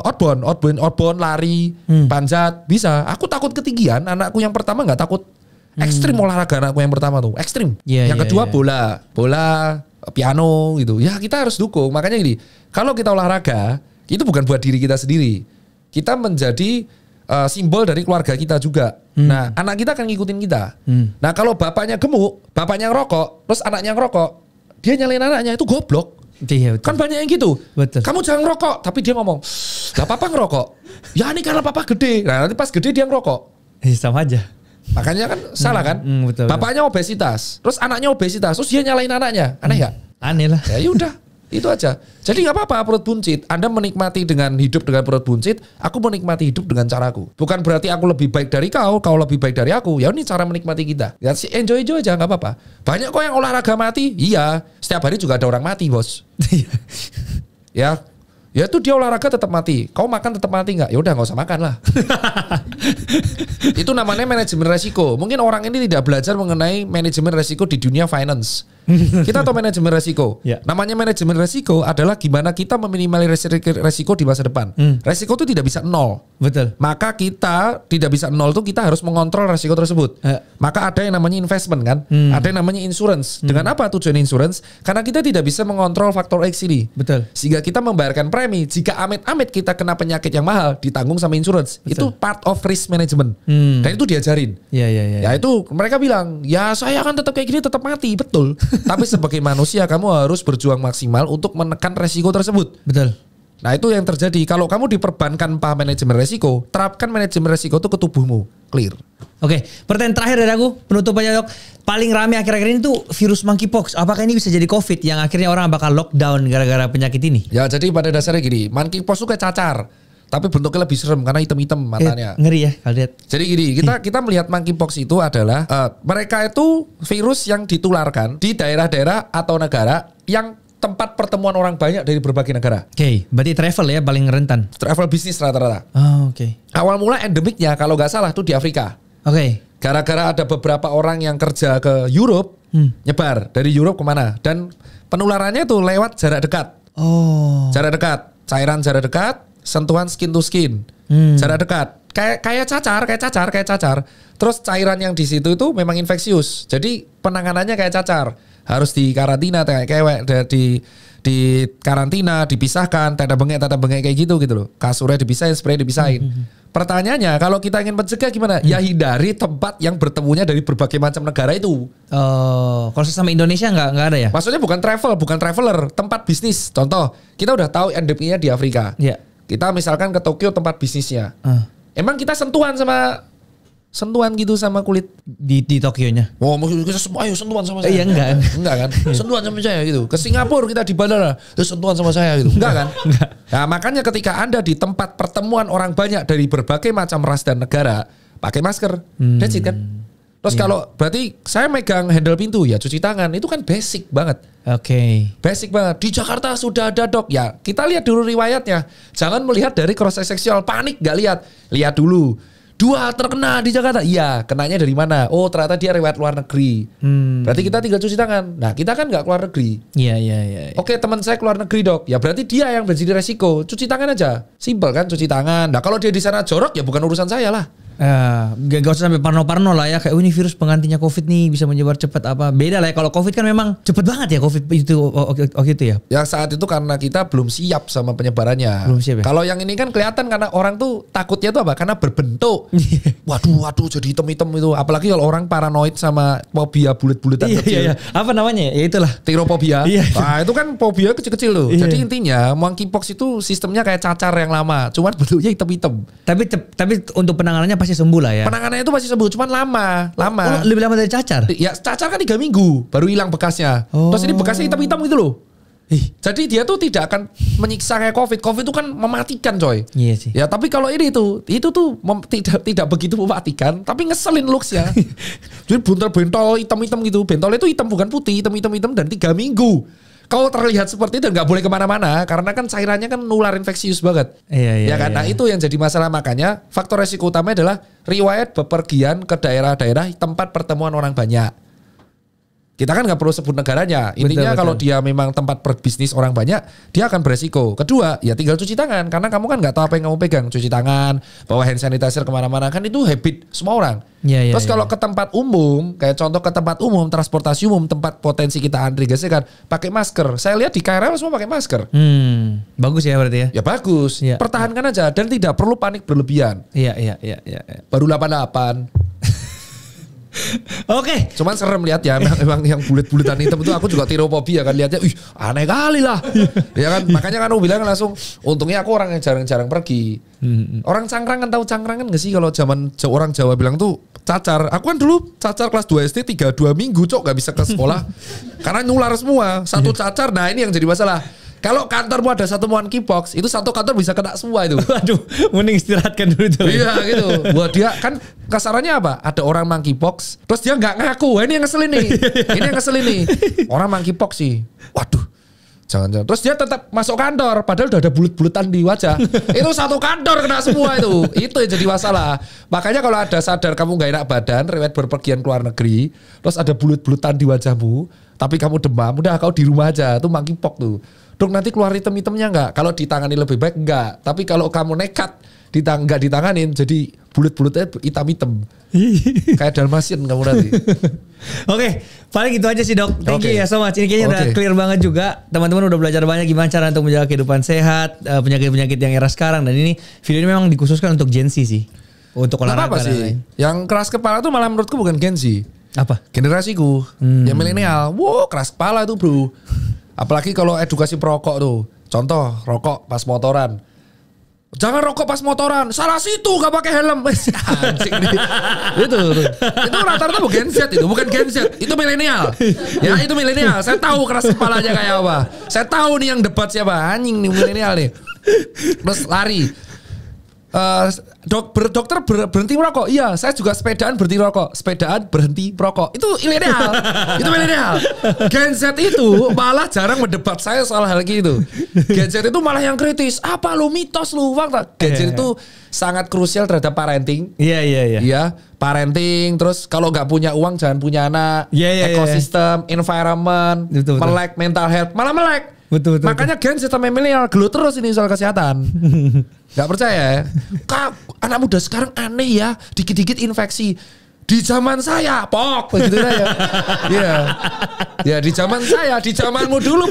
outbound, lari, panjat, bisa. Aku takut ketinggian. Anakku yang pertama nggak takut. Ekstrim olahraga anakku yang pertama tuh, ekstrim. Yang kedua bola, piano gitu. Ya kita harus dukung. Makanya gini, kalau kita olahraga itu bukan buat diri kita sendiri. Kita menjadi simbol dari keluarga kita juga. Nah, anak kita akan ngikutin kita. Nah, kalau bapaknya gemuk, bapaknya ngerokok, terus anaknya ngerokok, dia nyalain anaknya itu goblok. Iya, kan banyak yang gitu. Betul. Kamu jangan ngerokok, tapi dia ngomong, "Lah papa ngerokok." Ya ini karena papa gede. Nah, nanti pas gede dia ngerokok. Sama aja. Makanya kan salah kan? Betul. Bapaknya obesitas, terus anaknya obesitas, terus dia nyalain anaknya. Aneh nggak? Aneh lah. Ya udah, itu aja. Jadi nggak apa-apa perut buncit. Anda menikmati dengan hidup dengan perut buncit, aku menikmati hidup dengan caraku. Bukan berarti aku lebih baik dari kau lebih baik dari aku. Ya ini cara menikmati kita. Ya enjoy aja, nggak apa-apa. Banyak kok yang olahraga mati. Iya, setiap hari juga ada orang mati, bos. Ya itu dia olahraga tetap mati. Kau makan tetap mati nggak? Ya udah nggak usah makan lah. Itu namanya manajemen resiko. Mungkin orang ini tidak belajar mengenai manajemen resiko di dunia finance. Kita tahu manajemen resiko. Namanya manajemen resiko adalah gimana kita meminimalisir resiko di masa depan. Resiko itu tidak bisa nol. Betul. Maka kita tidak bisa nol itu kita harus mengontrol resiko tersebut. Maka ada yang namanya investment kan. Ada yang namanya insurance. Dengan apa tujuan insurance? Karena kita tidak bisa mengontrol faktor X ini. Betul. Sehingga kita membayarkan premi. Jika amit-amit kita kena penyakit yang mahal, ditanggung sama insurance. Betul. Itu part of risk management. Dan itu diajarin. Ya itu mereka bilang, ya saya akan tetap kayak gini, tetap mati. Betul. Tapi sebagai manusia kamu harus berjuang maksimal untuk menekan resiko tersebut. Betul. Nah itu yang terjadi. Kalau kamu diperbankan paham manajemen resiko, terapkan manajemen resiko itu ke tubuhmu. Clear. Oke, pertanyaan terakhir dari aku, penutup aja dok. Paling rame akhir-akhir ini tuh virus monkeypox. Apakah ini bisa jadi COVID yang akhirnya orang bakal lockdown gara-gara penyakit ini? Ya jadi pada dasarnya gini, monkeypox itu kayak cacar. Tapi bentuknya lebih serem karena hitam-hitam matanya. Ngeri ya kalau lihat. Jadi gini, kita melihat monkeypox itu adalah mereka itu virus yang ditularkan di daerah-daerah atau negara yang tempat pertemuan orang banyak dari berbagai negara. Oke, berarti travel ya paling rentan. Travel bisnis rata-rata. Oh, oke. Awal mula endemiknya kalau nggak salah tuh di Afrika. Oke. Gara-gara ada beberapa orang yang kerja ke Europe, nyebar dari Europe kemana. Dan penularannya tuh lewat jarak dekat. Jarak dekat, cairan jarak dekat, sentuhan skin to skin, jarak dekat, kayak cacar. Terus cairan yang di situ itu memang infeksius, jadi penanganannya kayak cacar, harus di karantina kayak kewek, di karantina, dipisahkan, tanda bengek kayak gitu loh, kasurnya dipisahin, spray dipisahin. Pertanyaannya, kalau kita ingin mencegah gimana? Ya hindari tempat yang bertemunya dari berbagai macam negara itu. Kalau sama Indonesia nggak ada ya? Maksudnya bukan traveler, tempat bisnis. Contoh, kita udah tahu endemiknya di Afrika. Iya. Kita misalkan ke Tokyo tempat bisnisnya. Emang kita sentuhan gitu sama kulit di Tokyonya. Oh, kita semua ayo sentuhan sama saya. Iya enggak kan? Sentuhan sama saya gitu. Ke Singapura kita di bandara, terus sentuhan sama saya gitu. Enggak kan? Enggak. Nah, makanya ketika Anda di tempat pertemuan orang banyak dari berbagai macam ras dan negara, pakai masker. That's it kan? Terus kalau berarti saya megang handle pintu ya cuci tangan, itu kan basic banget. Oke. Basic banget. Di Jakarta sudah ada dok. Ya kita lihat dulu riwayatnya. Jangan melihat dari cross seksual, panik gak lihat. Lihat dulu. 2 terkena di Jakarta. Iya, kenanya dari mana? Oh ternyata dia riwayat luar negeri. Berarti kita tinggal cuci tangan. Nah kita kan gak keluar negeri. Iya. Oke, teman saya keluar negeri dok. Ya berarti dia yang menjadi resiko. Cuci tangan aja. Simpel kan cuci tangan. Nah kalau dia di sana jorok ya bukan urusan saya lah. Gak usah sampai parno-parno lah ya. Kayak ini virus penggantinya COVID nih bisa menyebar cepat apa. Beda lah ya. Kalau COVID kan memang cepet banget ya COVID itu waktu itu ya. Ya saat itu karena kita belum siap sama penyebarannya. Belum siap ya. Kalau yang ini kan kelihatan karena orang tuh takutnya tuh apa? Karena berbentuk. Waduh jadi hitam-hitam itu. Apalagi kalau orang paranoid sama fobia bulet-buletan kecil. Iya. Apa namanya? Ya itulah. Tirophobia. Iya. Nah itu kan fobia kecil-kecil tuh. Iya. Jadi intinya monkeypox itu sistemnya kayak cacar yang lama. Cuman bentuknya hitam-hitam. Tapi untuk penanganannya pasti sembuh lah ya. Penanganannya itu pasti sembuh, cuman lama. Oh, lebih lama dari cacar? Ya cacar kan 3 minggu baru hilang bekasnya. Terus ini bekasnya hitam-hitam gitu loh. Jadi dia tuh tidak akan menyiksa kayak COVID. COVID itu kan mematikan coy. Iya sih. Ya tapi kalau ini tuh, itu tuh tidak begitu mematikan, tapi ngeselin looks ya. Jadi buntel bentol hitam-hitam gitu. Bentolnya itu hitam bukan putih, hitam dan 3 minggu. Kau terlihat seperti itu nggak boleh kemana-mana karena kan cairannya kan nular infeksius banget. Iya, ya kan. Nah itu yang jadi masalah, makanya faktor resiko utama adalah riwayat bepergian ke daerah-daerah tempat pertemuan orang banyak. Kita kan nggak perlu sebut negaranya. Intinya kalau dia memang tempat berbisnis orang banyak, dia akan beresiko. Kedua, ya tinggal cuci tangan. Karena kamu kan nggak tahu apa yang kamu pegang. Cuci tangan, bawa hand sanitizer kemana-mana. Kan itu habit semua orang. Terus kalau ke tempat umum, kayak contoh ke tempat umum, transportasi umum, tempat potensi kita antri gesekan, pakai masker. Saya lihat di KRL semua pakai masker. Bagus ya berarti ya? Ya bagus. Ya. Pertahankan aja dan tidak perlu panik berlebihan. Iya. Baru 88. Oke. Cuman serem lihat ya, memang yang bulet-buletan hitam itu aku juga tirophobia kan lihatnya, aneh kali lah. Ya kan, makanya kan aku bilang langsung, untungnya aku orang yang jarang-jarang pergi. Orang Cangkrangan tahu Cangkrangan nggak sih kalau zaman orang Jawa bilang tuh cacar. Aku kan dulu cacar kelas 2 SD 2 minggu cok nggak bisa ke sekolah karena nular semua. Satu cacar, nah ini yang jadi masalah. Kalau kantormu ada satu monkeypox, itu satu kantor bisa kena semua itu. Waduh, mending istirahatkan dulu tuh. Iya gitu. Buat dia kan kasarannya apa? Ada orang monkeypox, terus dia nggak ngaku. Ini yang ngeselin nih. Ini yang ngeselin nih. Orang monkeypox sih. Waduh. Jangan. Terus dia tetap masuk kantor, padahal udah ada bulet-buletan di wajah. Itu satu kantor kena semua itu. Itu yang jadi masalah. Makanya kalau ada sadar kamu nggak enak badan, riwayat berpergian ke luar negeri, terus ada bulet-buletan di wajahmu, tapi kamu demam, udah kau di rumah aja. Itu monkeypox tuh. Dok nanti keluar item-itemnya enggak? Kalau ditangani lebih baik enggak. Tapi kalau kamu nekat enggak ditanganin jadi bulet-buletnya hitam-hitam. Kayak Dalmatian kamu nanti. Oke, paling gitu aja sih dok. Thank you ya so much. Ini kayaknya udah clear banget juga. Teman-teman udah belajar banyak gimana cara untuk menjaga kehidupan sehat, penyakit-penyakit yang era sekarang. Dan ini video ini memang dikhususkan untuk Gen Z sih. Untuk olahraga apa sih? Yang keras kepala tuh malah menurutku bukan Gen Z. Apa? Generasiku. Yang milenial. Wow, keras kepala tuh bro. Apalagi kalau edukasi perokok tuh. Contoh, rokok pas motoran. Jangan rokok pas motoran. Salah situ gak pakai helm. Anjing nih. Itu rata-rata bukan Gen Z itu. Bukan Gen Z. Itu milenial. Ya itu milenial. Saya tahu keras kepalanya kayak apa. Saya tahu nih yang debat siapa. Anjing nih milenial nih. Terus lari. Dokter berhenti merokok. Iya, saya juga sepedaan berhenti merokok. Sepedaan berhenti merokok. Itu milenial. Itu milenial. Gen Z itu malah jarang mendebat saya soal hal gitu. Gen Z itu malah yang kritis. Apa lu mitos lu fakta? Gen Z itu sangat krusial terhadap parenting. Iya. Iya, parenting. Terus kalau nggak punya uang jangan punya anak. Ekosistem, environment, melek mental health, malah melek. Betul. Makanya Gen Z sama milenial gelut terus ini soal kesehatan. Gak percaya ya? Anak muda sekarang aneh ya, dikit-dikit infeksi. Di zaman saya, pok, begitu ya. Iya. Ya di zaman saya, di zamanmu dulu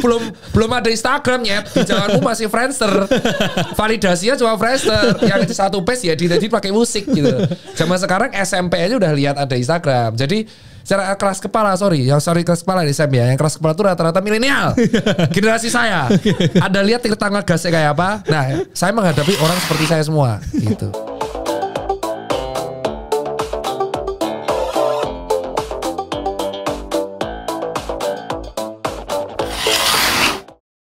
belum ada Instagram ya. Di zamanmu masih Friendster. Validasinya cuma Friendster. Yang satu page ya di pakai musik gitu. Zaman sekarang SMP aja udah lihat ada Instagram. Jadi secara keras kepala, keras kepala di Sam ya. Yang keras kepala itu rata-rata milenial. Generasi saya. Anda lihat tangga gasnya kayak apa? Nah, saya menghadapi orang seperti saya semua gitu.